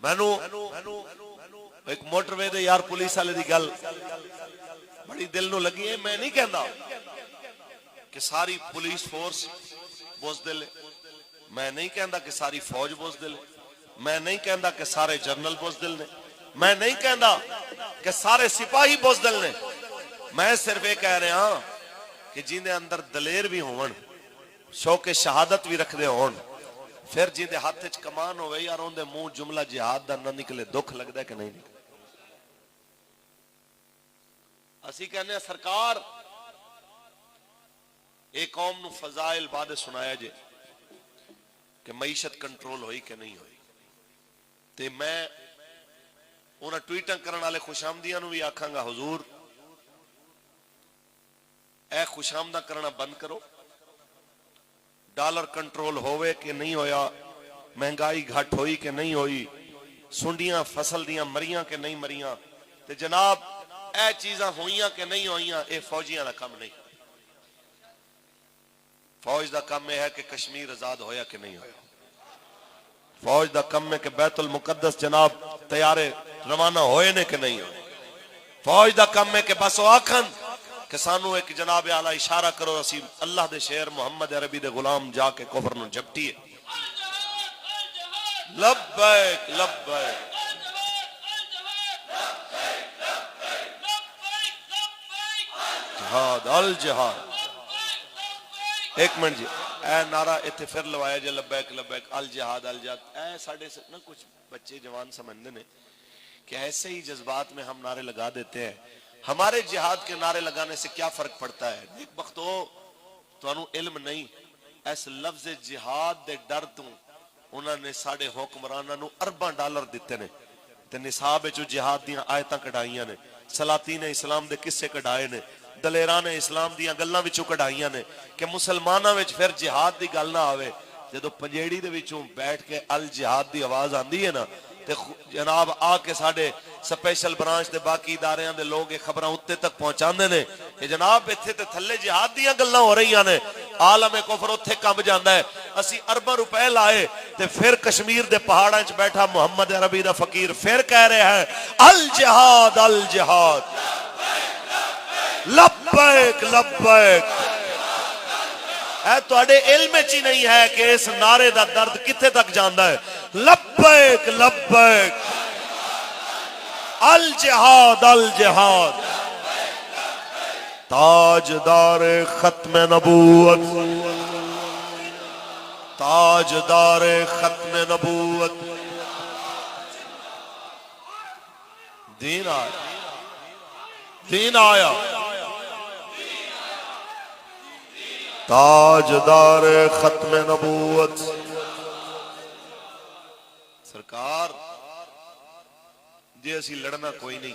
مینو ایک موٹر وے دے یار پولیس والے دی گل بڑی دل نو لگی ہے۔ میں نہیں کہندا کہ ساری پولیس فورس بزدل ہے، میں نہیں کہندا کہ ساری فوج بزدل ہے، میں نہیں کہندا کہ سارے جنرل بزدل نے، میں نہیں کہندا کہ سارے سپاہی بزدل نے، میں صرف یہ کہہ رہا ہاں کہ جن دے اندر دلیر بھی ہون، شوق شہادت بھی رکھ دے ہون، پھر جن دے ہاتھ وچ کمان ہوئے یار اون دے منہ جملہ جہاد دا نہ نکلے دکھ لگدا ہے کہ نہیں نکلے۔ اسی کہنے ہیں سرکار ایک قوم نو فضائل بعد سنایا جے کہ معیشت کنٹرول ہوئی کہ نہیں ہوئی، تے میں انہاں ٹویٹاں کرن والے خوش آمدیاں نو بھی آکھاں گا حضور اے خوشامدہ کرنا بند کرو. ڈالر کنٹرول ہوئے کہ نہیں ہویا, مہنگائی گھٹ ہوئی کہ نہیں ہوئی, سنڈیاں فصل دیاں مریاں کہ نہیں مریاں, تے جناب اے چیزاں ہوئیاں کہ نہیں ہوئیاں, اے فوجیاں دا کم نہیں. فوج دا کم ہے کہ کشمیر آزاد ہویا کہ نہیں ہویا. فوج دا کم ہے کہ بیت المقدس جناب تیارے روانہ ہوئے نے کہ نہیں ہوئے. فوج دا کم ہے کہ بس وہ آکھن کہ سانو ایک جناب اعلیٰ اشارہ کرو, اسی اللہ دے شہر محمد عربی دے غلام جا کے کفر نو جھپٹیے. لبیک لبیک. جہاد الجہاد. ایک منٹ جی, اے نعرہ اتنے پھر لوایا جے لبیک لبیک الجہاد الجہاد. اے ساڑھے سے نا کچھ بچے جوان سمجھنے نے کہ ایسے ہی جذبات میں ہم نعرے لگا دیتے ہیں. ہمارے جہاد کے نعرے لگانے سے کیا فرق پڑتا ہے؟ ایک وقت تو انہوں علم نہیں, اس لفظ جہاد دے ڈر تو انہوں نے ساڑھے حکمرانہ نو ارباں ڈالر دیتے نے, تے نصاب جو جہاد دیاں آیتاں کڑھائیاں نے, سلاطین اسلام دے قصے کڑھائے نے, دلیران اسلام دیاں گلاں وچوں کڑھائیاں نے کہ مسلماناں وچ پھر جہاد دی گل نہ آوے. جدو پنجیڑی دے وچوں بیٹھ کے الجہاد دی آواز آندی ہے نا, تے جناب آ کے ساڑھے سپیشل برانچ دے باقی اداریاں دے لوگ خبراں اتے تک پہنچاندے نے کہ جناب ایتھے تے تھلے جہاد دیاں گلاں ہو رہیاں نے, عالم کفر اتھے کم جاندا ہے. اسی ارباں روپے لائے تے پھر کشمیر دے پہاڑاں وچ بیٹھا محمد عربی دا فقیر پھر کہہ رہا ہے الجہاد الجہاد. لبیک لبیک. اے تواڈے علم وچ ہی نہیں ہے کہ اس نعرے دا درد کتھے تک جاندا ہے. لبیک لبیک الجہاد الجہاد. تاجدار ختم نبوت, تاجدار ختم نبوت. دین آیا, دین آیا. تاجدار ختم نبوت. سرکار جی اسی لڑنا کوئی نہیں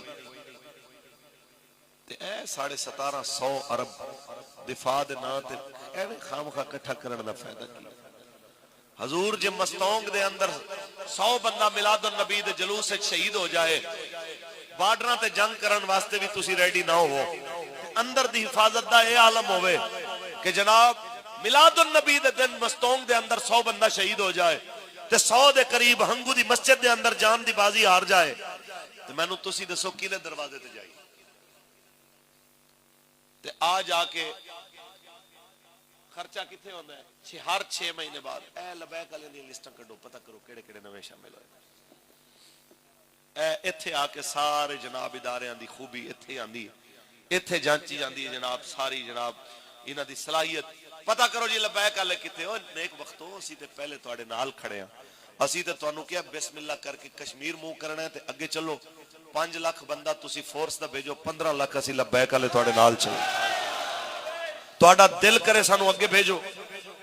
تے اے 1750 ارب دفاع دے نا تے ایویں خامخواہ کٹھا کرن دا فائدہ کی. حضور جے مستونگ دے اندر 100 بندہ میلاد النبی دے جلوس وچ شہید ہو جائے, بارڈراں تے جنگ کرن واسطے بھی تسی ریڈی نہ ہوو, اندر دی حفاظت دا اے عالم ہوئے کہ جناب میلاد النبی دے دن مستونگ دے اندر 100 بندہ شہید ہو جائے تے 100 دے قریب ہنگو دی مسجد دے اندر جان دی بازی ہار جائے, تے میں نو تسی دسو کینے دروازے تے جائی تے آ جا کے خرچہ کتھے ہوندا ہے ہر 6 مہینے بعد. اے لبیک والے دی لسٹاں کڈو, پتہ کرو کیڑے کیڑے نویں شامل ہوئے. اے ایتھے آ کے سارے جناب اداریاں دی خوبی ایتھے آندی ہے, ایتھے جانچی جاندی ہے جناب ساری جناب انہاں دی صلاحیت. پتہ کرو جی لبیک والے کتھے ہو. نیک وقتوں اسی تے پہلے تواڈے نال کھڑے ہاں, اسی تے تانوں کیا بسم اللہ کر کے کشمیر منہ کرنا ہے تے اگے چلو. 5 لاکھ بندہ تسی فورس دا بھیجو, 15 لاکھ اسی لبیک والے تواڈے نال چلو. تواڈا دل کرے سانو اگے بھیجو,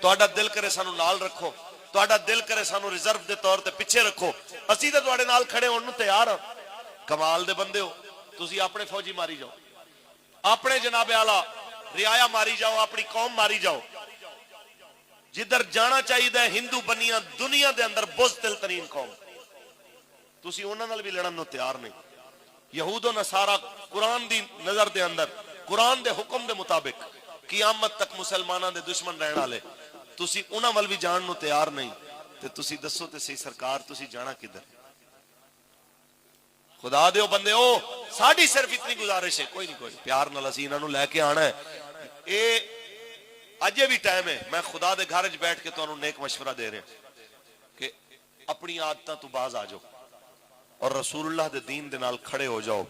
تواڈا دل کرے سانو نال رکھو, تواڈا دل کرے سانو ریزرو دے طور تے پیچھے رکھو, اسی تے تواڈے نال کھڑے ہون نوں تیار ہاں. کمال دے بندے ہو تسی اپنے فوجی ماری جاؤ, اپنے جناب اعلیٰ رعایا ماری جاؤ, اپنی قوم ماری جاؤ. جدھر جانا چاہیے ہندو بنیاں دنیا دے اندر بزدل ترین قوم, تسی انہاں نال بھی لڑن نوں تیار نہیں. یہود و نصارا قرآن دی نظر دے اندر قرآن دے حکم دے مطابق قیامت تک مسلماناں دے دشمن رہن والے, تسی انہاں ول بھی جان نوں تیار نہیں. تے تسی دسو تے صحیح سرکار تسی جانا کدھر؟ خدا دیو بندے ہو, ساڈی صرف اتنی گزارش ہے, کوئی نہیں کوئی پیار نال اسی انہاں نوں لے کے آنا ہے. اے اجے بھی ٹائم ہے, میں خدا دے گھر وچ بیٹھ کے تانوں نیک مشورہ دے رہا کہ اپنی عادتاں تو باز آ جاؤ اور رسول اللہ دے دین دے نال کھڑے ہو جاؤ.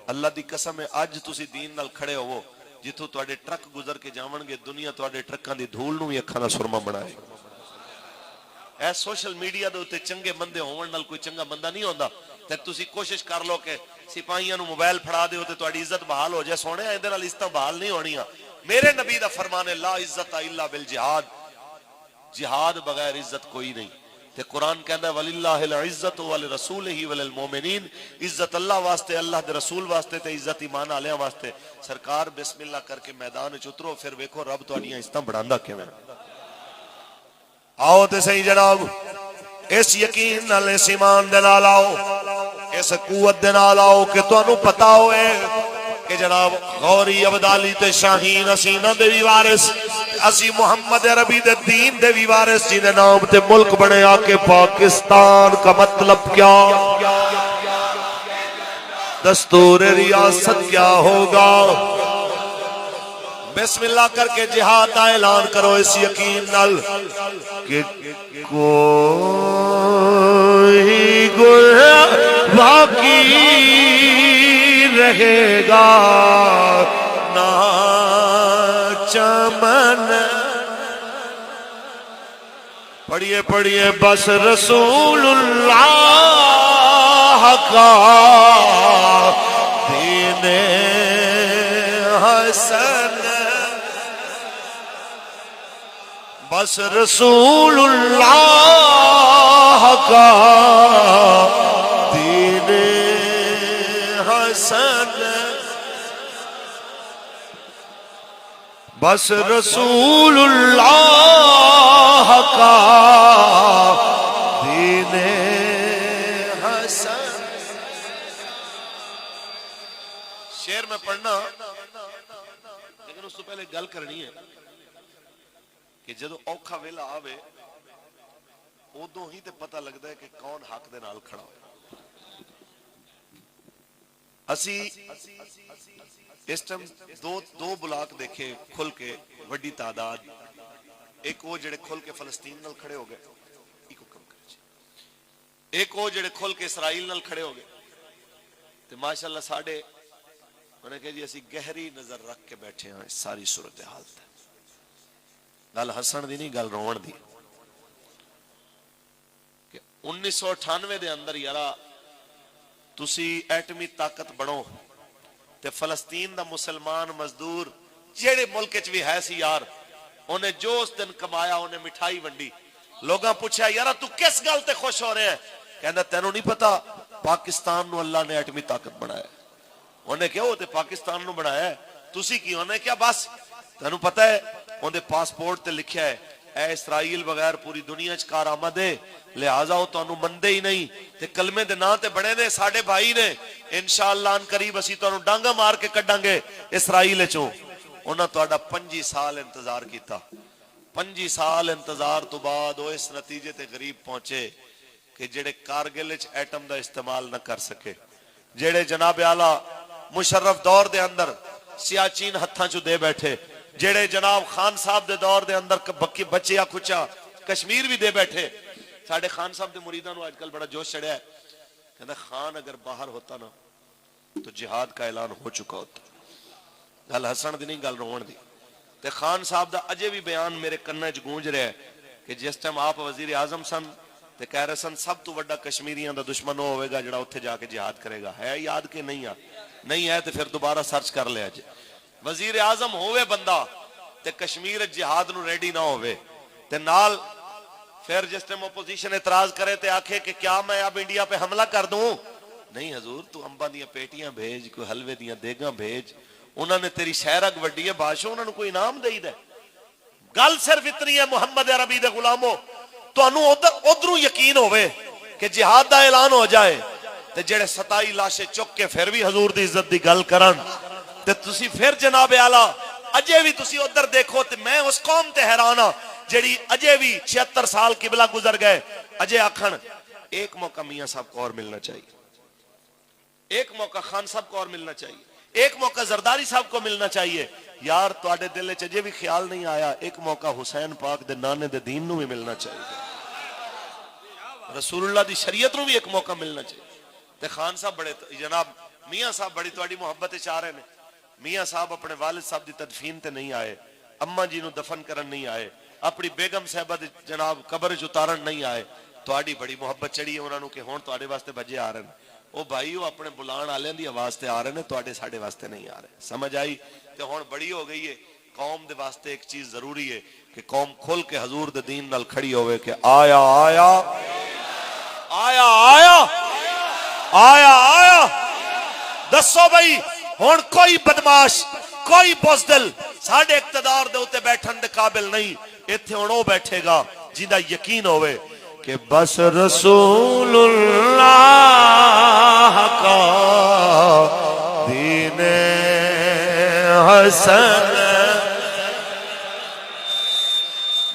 اللہ دی قسم ہے اج تسی دین نال کھڑے ہوو, جتھوں تواڈے ٹرک گزر کے جاون گے دنیا تواڈے ٹرکاں دی دھول نوں وی اکھاں دا سرما بنائے. اے سوشل میڈیا دے اوتے چنگے بندے ہون نال کوئی چنگا بندہ نہیں ہوندا. تے تسی کوشش کر لو کہ سپاہیاں نوں موبائل پھڑا دیو تے تواڈی عزت بحال ہو جائے. سونے ایندے نال عزتاں بحال نہیں ہونیاں. میرے نبی دا فرمان ہے لا عزت الا بالجہاد, جہاد بغیر عزت کوئی نہیں. تے قرآن کہندا ہے وللہ العزت ولرسولہ وللمؤمنین، عزت اللہ واسطے، اللہ دے رسول واسطے تے عزت ایمان والےاں واسطے۔ سرکار بسم اللہ کر کے میدان وچ اترو، پھر ویکھو رب تہاڈیاں عزتاں بڑھاندا کیویں۔ آؤ تے صحیح جناب، اس یقین نال، اس ایمان دے نال آؤ، اس قوت دے نال آؤ کہ تانوں پتہ ہوئے کہ جناب غوری ابدالی تے شاہین حسینہ دے بھی وارث، اسی محمد عربی دے دین دے بھی وارث، جن دے نام تے ملک بنے آ کے پاکستان کا مطلب کیا، دستور ریاست کیا ہوگا۔ بسم اللہ کر کے جہاد کا اعلان کرو اس یقین نال کہ کوئی گل باقی رہے گا نہ چمن۔ پڑھیے پڑھیے بس رسول اللہ کا دین حسن، بس رسول اللہ کا دین حسن، بس رسول اللہ کا دین حسن۔ شعر میں پڑھنا لیکن اس تو پہلے گل کرنی ہے کہ جدو اوکھا ویلا آوے ادو ہی تے پتہ لگتا ہے کہ کون حق دے نال کھڑا ہو۔ اسی اس ٹائم دو بلاک دیکھے کھل کے وڈی تعداد، ایک وہ جڑے کھل کے فلسطین نال کھڑے ہو گئے، ایک وہ جڑے کھل کے اسرائیل نال کھڑے ہو گئے، تے ماشاءاللہ ساڑھے انہیں کہا جی اسی گہری نظر رکھ کے بیٹھے ہیں اس ساری صورتحال تے۔ گل ہسن دی نہیں، گل روਣ دی کہ 1998 دے اندر یارا تسی ایٹمی طاقت بنو تے فلسطین دا مسلمان مزدور جیڑے ملک وچ بھی ہے سی یار، انہیں جو اس دن کمایا انہیں مٹھائی ونڈی۔ لوگاں پوچھا یارا تو کس گل تے خوش ہو رہے ہیں؟ کہندا تینوں نہیں پتا پاکستان نو اللہ نے ایٹمی طاقت بنایا۔ انہیں کیا وہ تے پاکستان نو بنایا ہے، تسی کی؟ انہیں کیا بس تینوں پتا ہے ان دے پاسپورٹ تے لکھیا ہے اے اسرائیل بغیر پوری دنیا چ کارآمد ہے، لہٰذا وہ تانوں مندے ہی نہیں تے کلمے دے نام تے بڑے نے ساڈے بھائی نے، انشاءاللہ ان قریب اسی تانوں ڈانگا مار کے کڈاں گے اسرائیل چوں۔ انہاں تہاڈا 25 سال انتظار کیتا، 25 سال انتظار تو بعد وہ اس نتیجے تے غریب پہنچے کہ جڑے کارگل وچ ایٹم دا استعمال نہ کر سکے، جڑے جناب اعلیٰ مشرف دور دے اندر سیاچین ہتھاں چوں دے بیٹھے، جڑے جناب خان صاحب دے دور دے اندر بچیا کچا کشمیر بھی دے بیٹھے۔ ساڑھے خان صاحب دے مریداں نو آج کل بڑا جوش چڑھیا ہے، کہتا خان اگر باہر ہوتا نا تو جہاد کا اعلان ہو چکا ہوتا۔ گل ہسن دی نہیں، گل روਣ دی۔ تے خان صاحب دا اجے بھی بیان میرے کناں وچ گونج رہا ہے کہ جس ٹائم آپ وزیر اعظم سن تے کہہ رہے سن سب تو بڑا کشمیریاں دا دشمن وہ ہوئے گا جڑا اتھے جا کے جہاد کرے گا۔ ہے یاد کہ نہیں ہے؟ نہیں ہے تو پھر دوبارہ سرچ کر لیا جی۔ وزیر اعظم ہوئے بندہ تے کشمیر جہاد نو ریڈی نہ ہوئے تے نال پھر جس ٹائم اپوزیشن اعتراض کرے تے آکھے کہ کیا میں اب انڈیا پہ حملہ کر دوں؟ نہیں حضور، تو امبا دیاں پیٹیاں بھیج، کوئی حلوے دیاں دیگاں بھیج، انہوں نے تیری شہرک وڈی ہے بادشاہ، انہوں نے کوئی انعام دے دے۔ گل صرف اتنی ہے محمد عربی دے غلاموں، تو انہوں ادھروں یقین ہوئے کہ جہاد دا اعلان ہو جائے تے جڑے 27 لاشے چک کے پھر بھی حضور دی عزت دی گل کرن تے تسی پھر جناب اعلیٰ اجے بھی تسی ادھر دیکھو تے میں اس قوم تے حیران ہاں جڑی اجے بھی 76 سال قبلہ گزر گئے اجے آکھن ایک موقع میاں صاحب کو اور ملنا چاہیے، ایک موقع خان صاحب کو اور ملنا چاہیے، ایک موقع زرداری صاحب کو ملنا چاہیے۔ یار تواڈے دل وچ اجے بھی خیال نہیں آیا ایک موقع حسین پاک دے نانے دے دین نو بھی ملنا چاہیے، رسول اللہ دی شریعت نو بھی ایک موقع ملنا چاہیے۔ تے خان صاحب بڑے جناب میاں صاحب بڑی تواڈی محبت وچ آ رہے نے، میاں صاحب اپنے والد صاحب دی تدفین تے نہیں آئے، اماں جی نو دفن کرن نہیں آئے، اپنی بیگم صاحبہ دی جناب قبر وچ اتارن نہیں آئے، تواڈی بڑی محبت چڑھی ہے انہاں نو کہ ہن تواڈے واسطے بھجے آ رہے ہیں۔ او بھائی وہ اپنے بلان والے دی آواز تے آ رہے نے، تواڈے ساڈے واسطے نہیں آ رہے۔ سمجھ آئی؟ تے ہن بڑی ہو گئی ہے قوم دے واسطے ایک چیز ضروری ہے کہ قوم کھل کے حضور دے دین نال کھڑی ہوئے کہ آیا آیا آیا آیا آیا آیا دسو بھائی ہن کوئی بدماش کوئی بزدل ساڈے اقتدار دے اوتے بیٹھن دے قابل نہیں. ایتھے ہن او بیٹھے گا جیندا یقین ہوئے کہ بس رسول اللہ کا دین حسن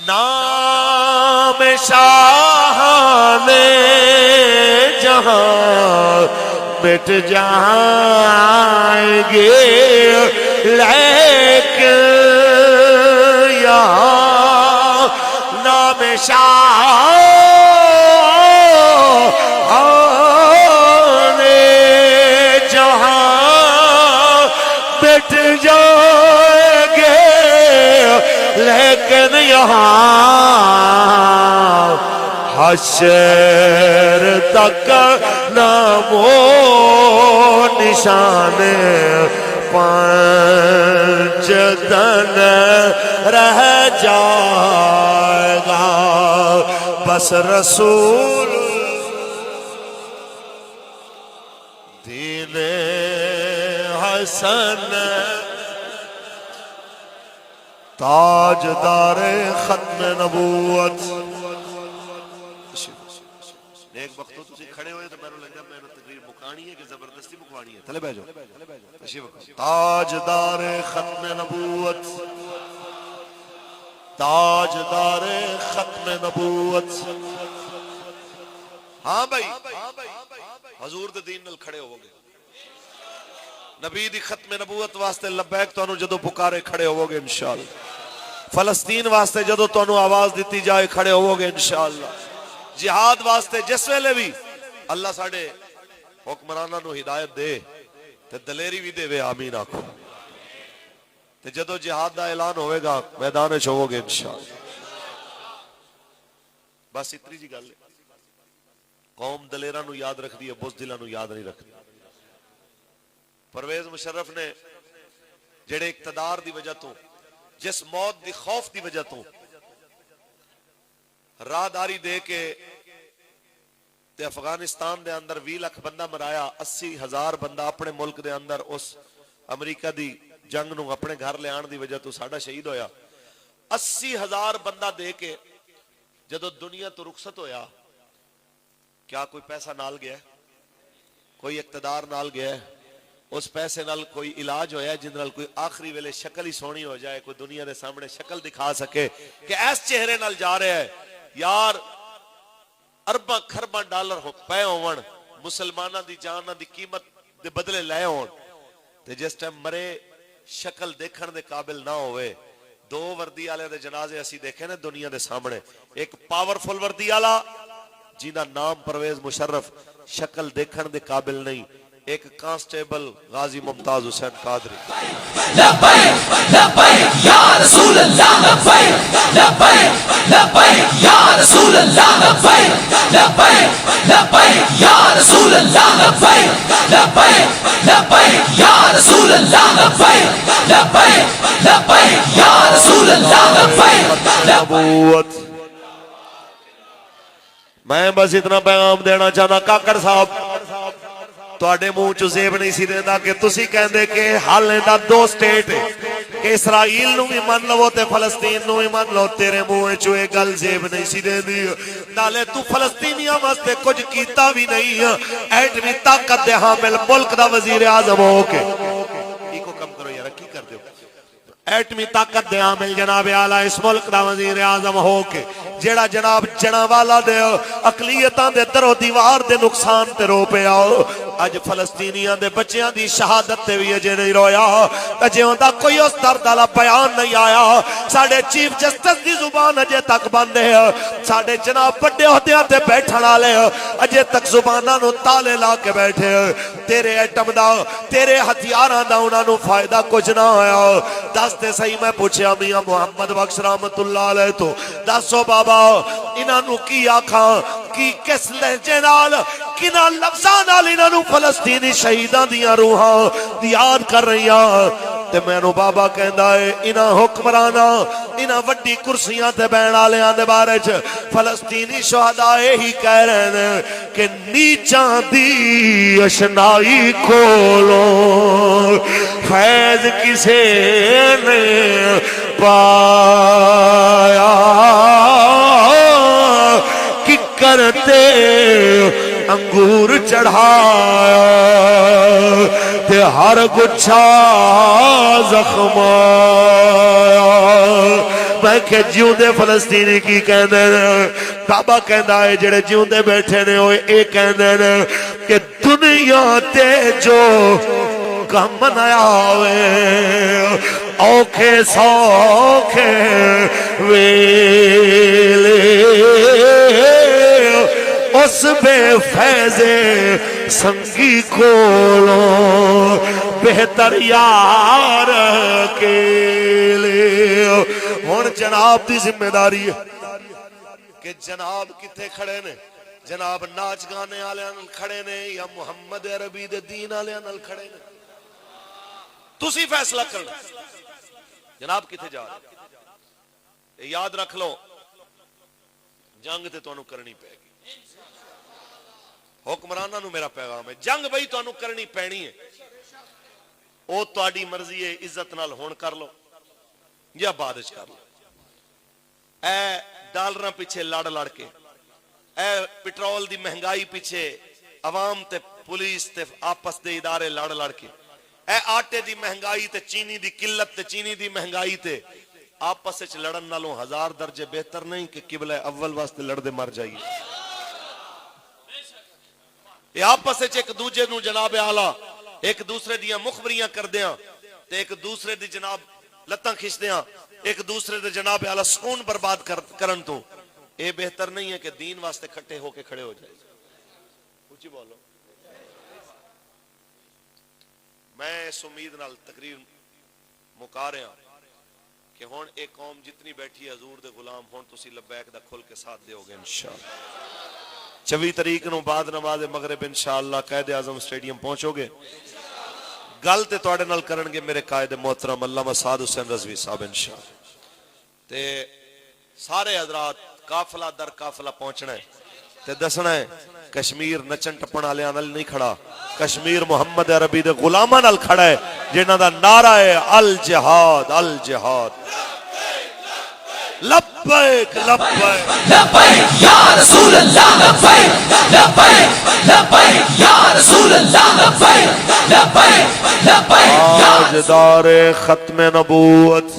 نام شاہان جہاں مٹ جائیں گے لیکن یہاں نام شاہان جہاں مٹ جائیں گے لیکن یہاں حشر تک نام و نشان پانچ دن رہ جائے گا بس رسول دین حسن تاجدار ختم نبوت. ایک وقت تو تسی کھڑے ہوئے تو میرے لگا میں نے تقریر مکانی ہے کہ زبردستی مکوانی ہے. تھلے بیٹھو تاجدار ختم نبوت تاجدار ختم نبوت. ہاں بھائی حضور دے دین نال کھڑے ہوو گے نبی دی ختم نبوت واسطے لبیک تو جدو پکارے کھڑے ہوو گے انشاءاللہ. فلسطین واسطے جدو تو آواز دیتی جائے کھڑے ہوو گے انشاءاللہ. جہاد واسطے جس ویلے بھی اللہ ساڑے حکمرانہ نو ہدایت دے تے دلیری بھی دے وے آمین آکھو تے جدو جہاد دا اعلان ہوئے گا میدان چھوو گے انشاءاللہ. بس اتنی جی گل ہے. قوم دلیرہ نو یاد رکھ دی ہے بزدلہ نو یاد نہیں رکھ دی. پرویز مشرف نے جڑے اقتدار دی وجہ تو جس موت دی خوف دی وجہ تو راہداری دے کے تے افغانستان دے اندر 20 لاکھ بندہ مرایا 80,000 بندہ اپنے ملک دے اندر اس امریکہ دی جنگ نو اپنے گھر لے آن دی وجہ تو ساڈا شہید ہویا. 80,000 بندہ دے کے جدو دنیا تو رخصت ہویا کیا کوئی پیسہ نال گیا کوئی اقتدار نال گیا اس پیسے نال کوئی علاج ہویا جن نال کوئی آخری ویلے شکل ہی سونی ہو جائے کوئی دنیا دے سامنے شکل دکھا سکے کہ ایس چہرے نال جا رہے ہے یار ارباں کھرباں ڈالر ہو پے ہون مسلمانہ دی جانہ دی قیمت دے بدلے لے ہون تے جس ٹائم مرے شکل دیکھن دے قابل نہ ہوئے. 2 وردی آلے دے جنازے اسی دیکھے نا دنیا دے سامنے. ایک پاورفل وردی آلا جینا نام پرویز مشرف شکل دیکھن دے قابل نہیں. ایک کانسٹیبل غازی ممتاز حسین قادری. لبیک لبیک یا رسول اللہ لبیک لبیک لبیک یا رسول اللہ لبیک لبیک لبیک یا رسول اللہ لبیک لبیک لبیک یا رسول اللہ لبیک لبیک لبیک یا رسول اللہ لبیک نبوت. میں بس اتنا پیغام دینا چاہنا کاکڑ صاحب تواڈے منہ چ زیب نہیں سی دیندا کہ تسی کہندے کہ حل دا 2 سٹیٹ کہ اسرائیل نو بھی من لو تے فلسطین نو بھی من لو. تیرے منہ چ اے گل زیب نہیں سی دیندی نالے تو فلسطینیاں واسطے کچھ کیتا بھی نہیں. ایٹمی طاقت دے حامل ملک دا وزیر اعظم ہو کے ایکو کم کرو یار کی کر دیو. ایٹمی طاقت دے حامل جناب اعلیٰ اس ملک دا وزیر اعظم ہو کے جیڑا جناب جنا والا دے اقلیتاں دے در و دیوار دے نقصان تے رو پیا اج فلسطینیاں دے بچیاں دی شہادت تے بھی اجے نہیں رویا اجے ہوندا کوئی اس درد والا بیان نہیں آیا. ساڈے چیف جسٹس دی زبان اجے تک بند ہے. ساڈے جناب بڑے عہدیاں تے بیٹھن والے اجے تک زباناں نو تالے لا کے بیٹھے. تیرے ایٹم دا تیرے ہتھیاراں دا انہاں نو فائدہ کچھ نہ ہویا. دس تے صحیح میں پوچھیا میاں محمد بخش رحمت اللہ علیہ تو دسو بابا انہاں نو کی آکھاں کی کس لہجے نال کنا لفظاں نال انہاں نو فلسطینی شہیداں دیاں روحاں یاد کر رہی ہیں. تے مینوں بابا کہندا ہے انہاں حکمراناں انہاں وڈی کرسیاں تے بہن والیاں دے بارے چ فلسطینی شہداء ہی کہہ رہے ہیں کہ نیچاں دی اشنائی کھولو فیض کسے نے پایا کی کرتے انگور چڑھایا تے ہر گچھا زخم میں کہ جیوں دے فلسطینی کی کہندے نے بابا کہندا ہے جڑے جیوں دے بیٹھے نے وہ اے کہندے نے کہ دنیا تے جو کم نیا ہوئے اوکھے سوکھے ویلے اس بے فیض سنگی کھولو بہتر یار کے لے ہن جناب دی ذمہ داری ہے کہ جناب کتے کھڑے نے جناب ناچ گانے والے کھڑے نے یا محمد عربی دے دین والے نال کھڑے نے تسی فیصلہ کرنا جناب کتے جا رہے یاد رکھ لو جنگ تے تانوں کرنی پے گی حکمراناں نو میرا پیغام ہے جنگ بھئی تانوں کرنی پینی ہے او تہاڈی مرضی ہے عزت نال ہون کر لو یا بعد وچ کر لو اے ڈالراں پیچھے لڑ لڑ کے اے پٹرول دی مہنگائی پیچھے عوام تے پولیس تے آپس دے ادارے لڑ لڑ کے اے آٹے دی مہنگائی تے چینی دی قلت تے چینی دی مہنگائی تے آپس وچ لڑن نالوں 1000 درجے بہتر نہیں کہ قبلہ اول واسطے لڑدے مر جائیے یہ آپس وچ ایک دوجے نو جناب اعلی ایک دوسرے دیاں مخبریاں کردیاں تے ایک دوسرے دی جناب لتاں کھچدیاں ایک دوسرے دے جناب اعلی سکون برباد کرن تو اے بہتر نہیں ہے کہ دین واسطے کھٹے ہو کے کھڑے ہو جائے اونچی بولو میں اس امید نال تقریر مکا رہا کہ ہن ایک قوم جتنی بیٹھی ہے حضور دے غلام ہن تسی لبیک دا کھل کے ساتھ دیو گے انشاءاللہ 24 تاریخ نو بعد نماز مغرب انشاءاللہ قائد اعظم اسٹیڈیم پہنچو گے گل تے تواڈے نال کرن گے میرے قائد محترم علامہ سعد حسین رضوی صاحب انشاءاللہ تے سارے حضرات قافلہ در قافلہ پہنچنا ہے تے دسنا ہے کشمیر نچن ٹپن والےاں نال نہیں کھڑا کشمیر محمد عربی دے غلاماں نال کھڑا ہے جنہاں دا نعرہ ہے الجہاد الجہاد لبیک لبیک لبیک یا رسول اللہ لبیک لبیک لبیک یا رسول اللہ لبیک لبیک لبیک تاجدار ختم نبوت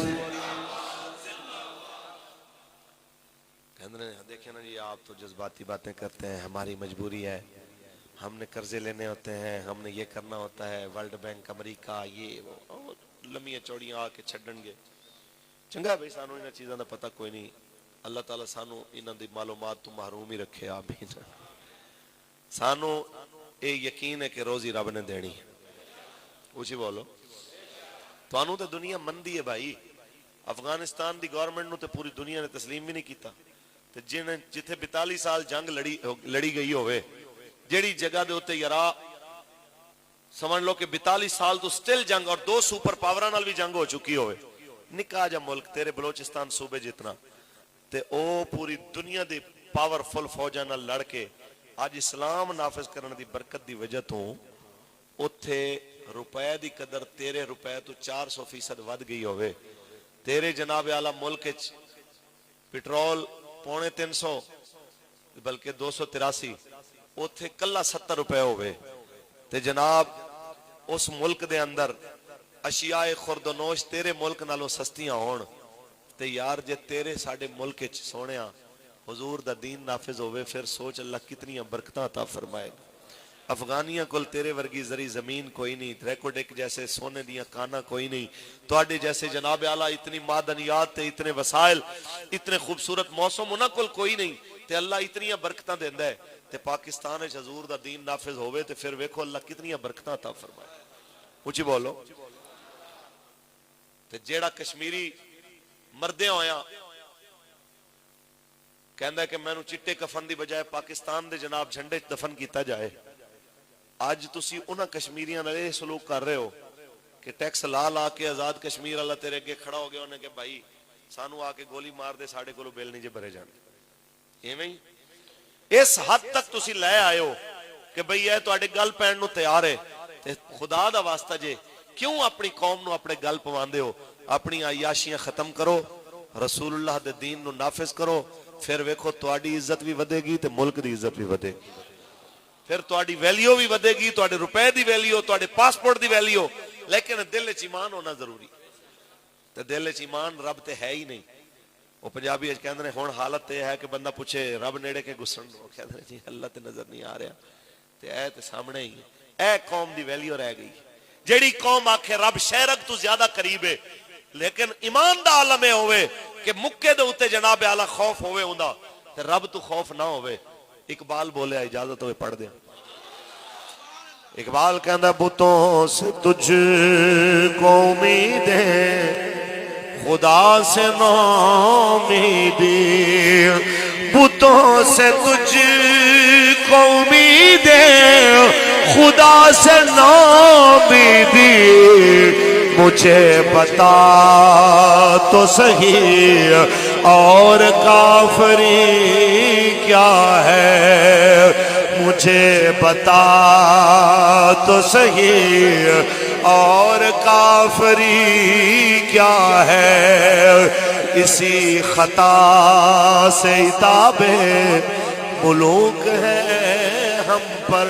دیکھیں نا جی آپ تو جذباتی باتیں کرتے ہیں ہماری مجبوری ہے ہم نے قرضے لینے ہوتے ہیں ہم نے یہ کرنا ہوتا ہے ورلڈ بینک امریکہ یہ لمبیاں چوڑیاں آ کے چھڈن گے چنگا بھائی سانو انہاں چیزاں دا پتہ کوئی نہیں اللہ تعالیٰ سانو انہاں دی معلومات تو محروم ہی رکھے آمین سانو اے یقین ہے کہ روزی رب نے دینی ہے اونچی بولو تانوں تے دنیا مندی ہے بھائی افغانستان دی گورنمنٹ نو تے پوری دنیا نے تسلیم بھی نہیں کیتا تے جتھے 42 سال جنگ لڑی گئی ہوئے جیڑی جگہ دے اوتے یارا سمجھ لو کہ 42 سال تو سٹل جنگ اور 2 سپر پاوراں نال بھی جنگ ہو چکی ہوئے نکا جا ملک تیرے بلوچستان صوبے جتنا تے او پوری دنیا دی پاورفل فوجاں نال لڑ کے آج اسلام نافذ کرنے دی برکت دی وجہ تو اوتھے روپے دی قدر تیرے روپے تو 400% ود گئی ہوئے تیرے جناب اعلیٰ ملک پٹرول 350 بلکہ 283 اوتھے کلا 70 روپے ہوئے تے جناب اس ملک دے اندر اشیاء خرد و نوش تیرے ملک نالوں سستیاں ہون تے یار جے تیرے ساڈے ملک وچ سونیا حضور دا دین نافذ ہوئے پھر سوچ اللہ کتنی برکتاں عطا فرمائے افغانیاں کل تیرے ورگی زری زمین کوئی نہیں ریکارڈ ایک جیسے سونے دیاں کانا کوئی نہیں تواڈے جیسے جناب اعلیٰ اتنی معدنیات تے اتنے وسائل اتنے خوبصورت موسم انہاں کل کوئی نہیں تے اللہ اتنی برکتاں دیندا ہے تے پاکستان وچ حضور دا دین نافذ ہوئے تے پھر ویکھو اللہ کتنی برکتاں عطا فرمائے اونچی بولو تے جیڑا کشمیری مردے ہویا کہندا ہے کہ مینوں چٹے کفن دی بجائے پاکستان دے جناب جھنڈے دفن کیتا جائے اج تسی انہاں کشمیریاں نال یہ سلوک کر رہے ہو کہ ٹیکس لا کے آزاد کشمیر والا تیرے اگے کھڑا ہو گیا انہیں کہ بھائی سانو آ کے گولی مار دے ساڈے کولوں بل نہیں جے بھرے جانے ایویں ہی اس حد تک تسی لے آئے ہو کہ بھئی اے تواڈے گل پین نو تیار ہے تے خدا دا واسطہ جے کیوں اپنی قوم نو اپنے گل پواندے ہو اپنی عیاشیاں ختم کرو رسول اللہ دے دین نو نافذ کرو پھر ویکھو تواڈی عزت بھی ودے گی تے ملک دی عزت بھی ودے گی پھر تواڈی ویلیو بھی ودے گی تواڈے روپے دی ویلیو تواڈے پاسپورٹ دی ویلیو لیکن دل وچ ایمان ہونا ضروری تے دل وچ ایمان رب تے ہے ہی نہیں وہ پنجابی وچ کہندے نے ہن حالت تے ہے کہ بندہ پوچھے رب نیڑے کے گسن دو کہندے جی اللہ تے نظر نہیں آ رہا تے اے تے سامنے ہی اے قوم دی ویلیو رہ گئی جیڑی قوم آکھے رب شہرک تو زیادہ قریب ہے لیکن ایمان دا عالم ہے ہوئے کہ مکے دے اوتے جناب اعلی خوف ہوئے ہوندا تے رب تو خوف نہ ہوئے اقبال بولے اجازت ہوئے پڑھ دیں اقبال کہندا بتوں سے تجھ کو امید ہے خدا سے نا امیدی بتوں سے تجھ کو امید ہے خدا سے نا امیدی مجھے بتا تو صحیح اور کافری کیا ہے مجھے بتا تو صحیح اور کافری کیا ہے اسی خطا سے عتاب ملوک ہے ہم پر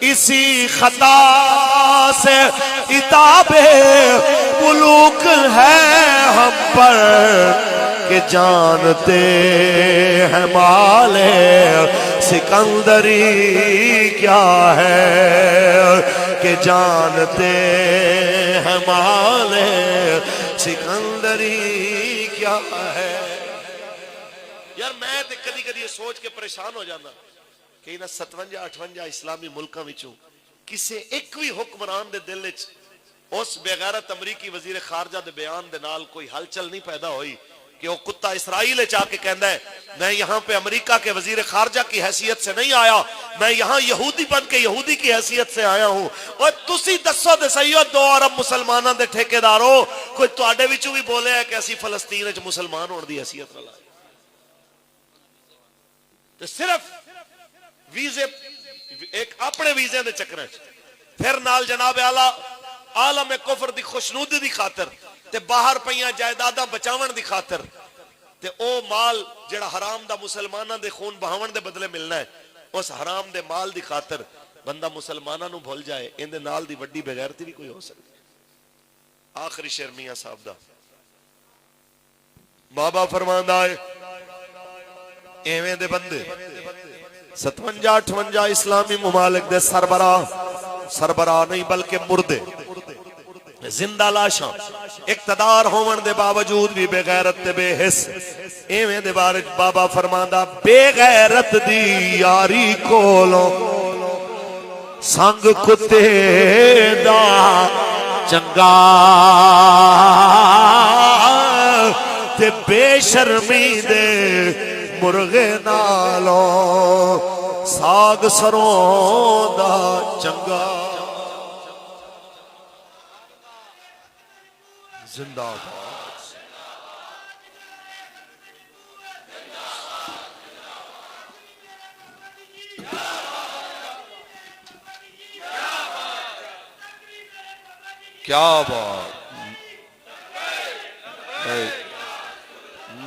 اسی خطا سے عتاب ملوک ہے ہم پر کہ جانتے ہیں مال سکندری کیا ہے کہ جانتے ہیں مال سکندری کیا ہے یار میں تے کدی کدی یہ سوچ کے پریشان ہو جانا کہ انہاں 57-58 اسلامی ملکاں وچوں کسے ایک بھی حکمران دے دل وچ اس بے غیرت امریکی وزیر خارجہ دے بیان دے نال کوئی ہلچل نہیں پیدا ہوئی کہ وہ کتا اسرائیل چاہ کے کہندا ہے میں یہاں پہ امریکہ کے وزیر خارجہ کی حیثیت سے نہیں آیا میں یہاں یہودی بن کے یہودی کی حیثیت سے آیا ہوں اور تسی دسو دے سیو 2 ارب مسلماناں دے ٹھیکیدارو کوئی تواڈے وچوں بھی بولے ہے کہ اسی فلسطین وچ مسلمان ہون دی حیثیت نہ لائے تے صرف ویزے ایک اپنے ویزے دے چکر پھر نال جناب اعلی عالم کفر دی خوشنودی دی خاطر تے باہر پیاں جائیداداں بچاون دی خاطر تے او مال جڑا حرام دا مسلماناں دے خون بہاون دے بدلے ملنا ہے اس حرام دے مال دی خاطر بندہ مسلماناں نو بھول جائے ان دے نال دی وڈی بغیرتی بھی کوئی ہو سکتی آخری شعر میاں صاحب دا بابا فرماندا ہے ایویں دے بندے 57-58 اسلامی ممالک دے سربراہ نہیں بلکہ مردے زندہ لاشاں اقتدار ہون دے باوجود بھی بے غیرت تے بے حس ایویں دے بارے بابا فرماندا بے غیرت دی یاری کولوں سنگ کتے دا چنگا تے بے شرمی دے مرغے نالوں ساگ سروں دا چنگا زندہ باد کیا بات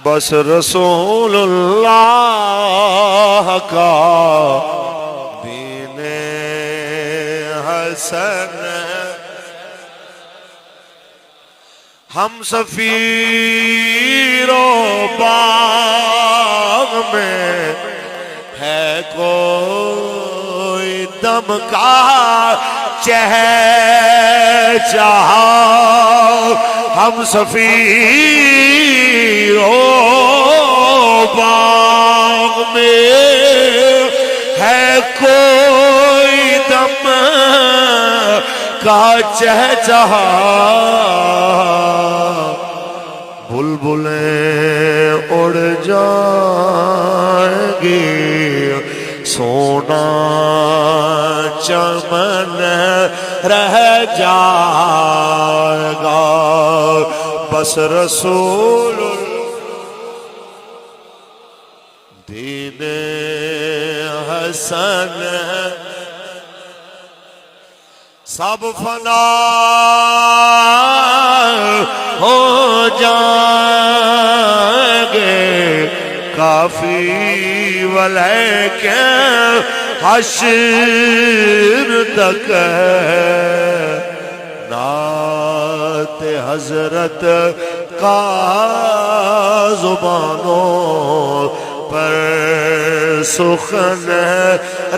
بس رسول اللہ کا دین حسن ہم سفیر و باغ میں ہے کوئی دم کا چہچہا ہم سفیر و باغ میں ہے کوئی دم کا چہچہا بلبلیں اڑ جائیں گی سونا چمن رہ جائے گا بس رسول دین حسن سب فنا ہو جائیں گے کافی ولیکن حشر تک نعت حضرت کا زبانوں پر سخن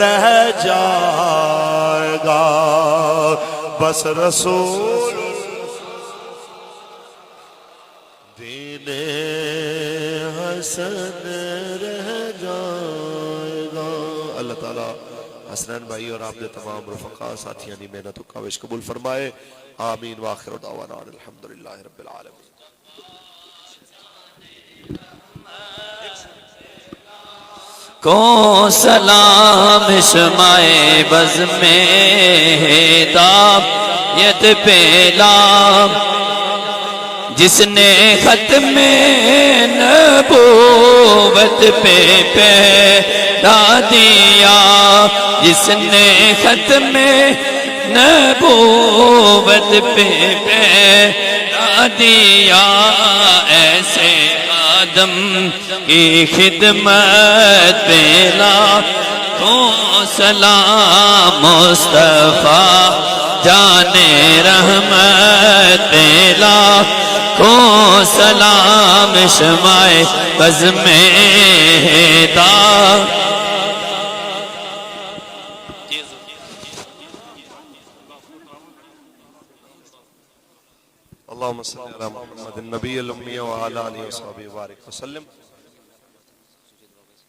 رہ جائے گا بس رسول دین حسن رہ جائے گا۔ اللہ تعالیٰ حسنین بھائی اور آپ نے تمام رفقا ساتھیاں دی محنت و کاوش قبول فرمائے، آمین وآخر دعوانا الحمدللہ رب العالمین۔ کو سلام شمع بز میں ہدایت پھیلا، جس نے ختم نبوت پہ پیدا دیا، جس نے ختم نبوت پہ پیدا دیا، ایسے آدم کی خدمت پہ لاکھوں سلام مصطفیٰ جان رحمت پہ لاکھوں سلام شمع بز میں ہدایت۔ اللہم صلی علی محمد النبی الامی وعلی آلہ وصحبہ وبارک وسلم۔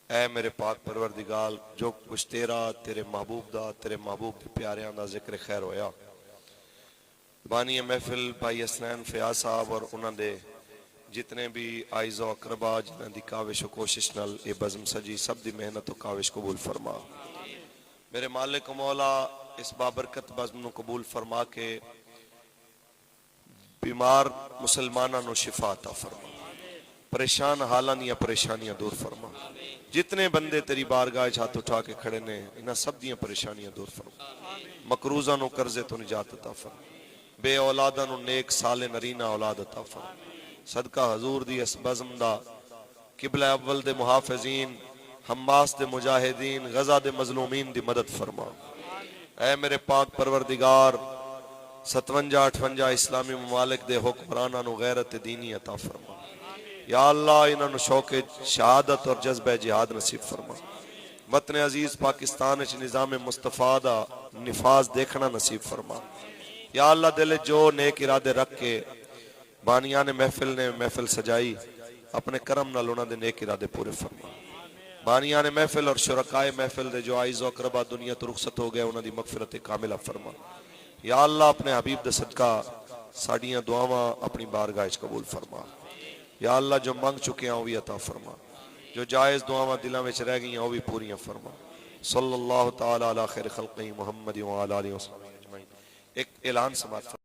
اے میرے پاک پروردگار، جو کچھ تیرا تیرے محبوب دا تیرے محبوب دے پیاریاں دا ذکر خیر ہویا، بانی محفل بھائی حسنین فیاض صاحب اور انہاں دے جتنے بھی آئز و اقربا جنہاں دی کاوش و کوشش نال اے بزم سجی، سب دی محنت و کاوش قبول فرما۔ میرے مالک و مولا اس بابرکت بزم نو قبول فرما کے بیمار مسلمانہ نو شفا عطا فرما، پریشان حالاں دیاں پریشانیاں دور فرما، جتنے بندے تیری بارگاہ ہاتھ اٹھا کے کھڑے نے انہاں سب دیاں پریشانیاں دور فرما، مقروضاں نو قرضے تو نجات عطا فرما، بے اولاداں نو نیک سال نرینہ اولاد عطا فرما، صدقہ حضور دی اس بزم دا قبلہ اول دے محافظین، حماس دے مجاہدین، غزہ دے مظلومین دی مدد فرما۔ اے میرے پاک پروردگار، 57-58 اسلامی ممالک دے حکمرانہ نو غیرت دینی عطا فرما، یا اللہ انہاں نو شوق شہادت اور جذبہ جہاد نصیب فرما، وطن عزیز پاکستان اچ نظام مصطفیٰ دا نفاذ دیکھنا نصیب فرما، یا اللہ دل جو نیک ارادے رکھ کے بانیان محفل نے محفل سجائی، اپنے کرم نال انہاں دے نیک ارادے پورے فرما، بانیان محفل اور شرکائے محفل دے جو آئز و اقربا دنیا تو رخصت ہو گئے انہاں دی مغفرت کاملہ فرما، یا اللہ اپنے حبیب دے صدقہ ساڑیاں دعاواں اپنی بارگاہ وچ قبول فرما، یا اللہ جو مانگ چکے ہیں وہ بھی عطا فرما، جو جائز دعاواں دلاں وچ رہ گئی ہیں وہ بھی پوریاں فرما۔ صلی اللہ تعالی علی خیر خلقہ محمد وعلی آلہ وصحبہ اجمعین۔ ایک اعلان سماعت فرما۔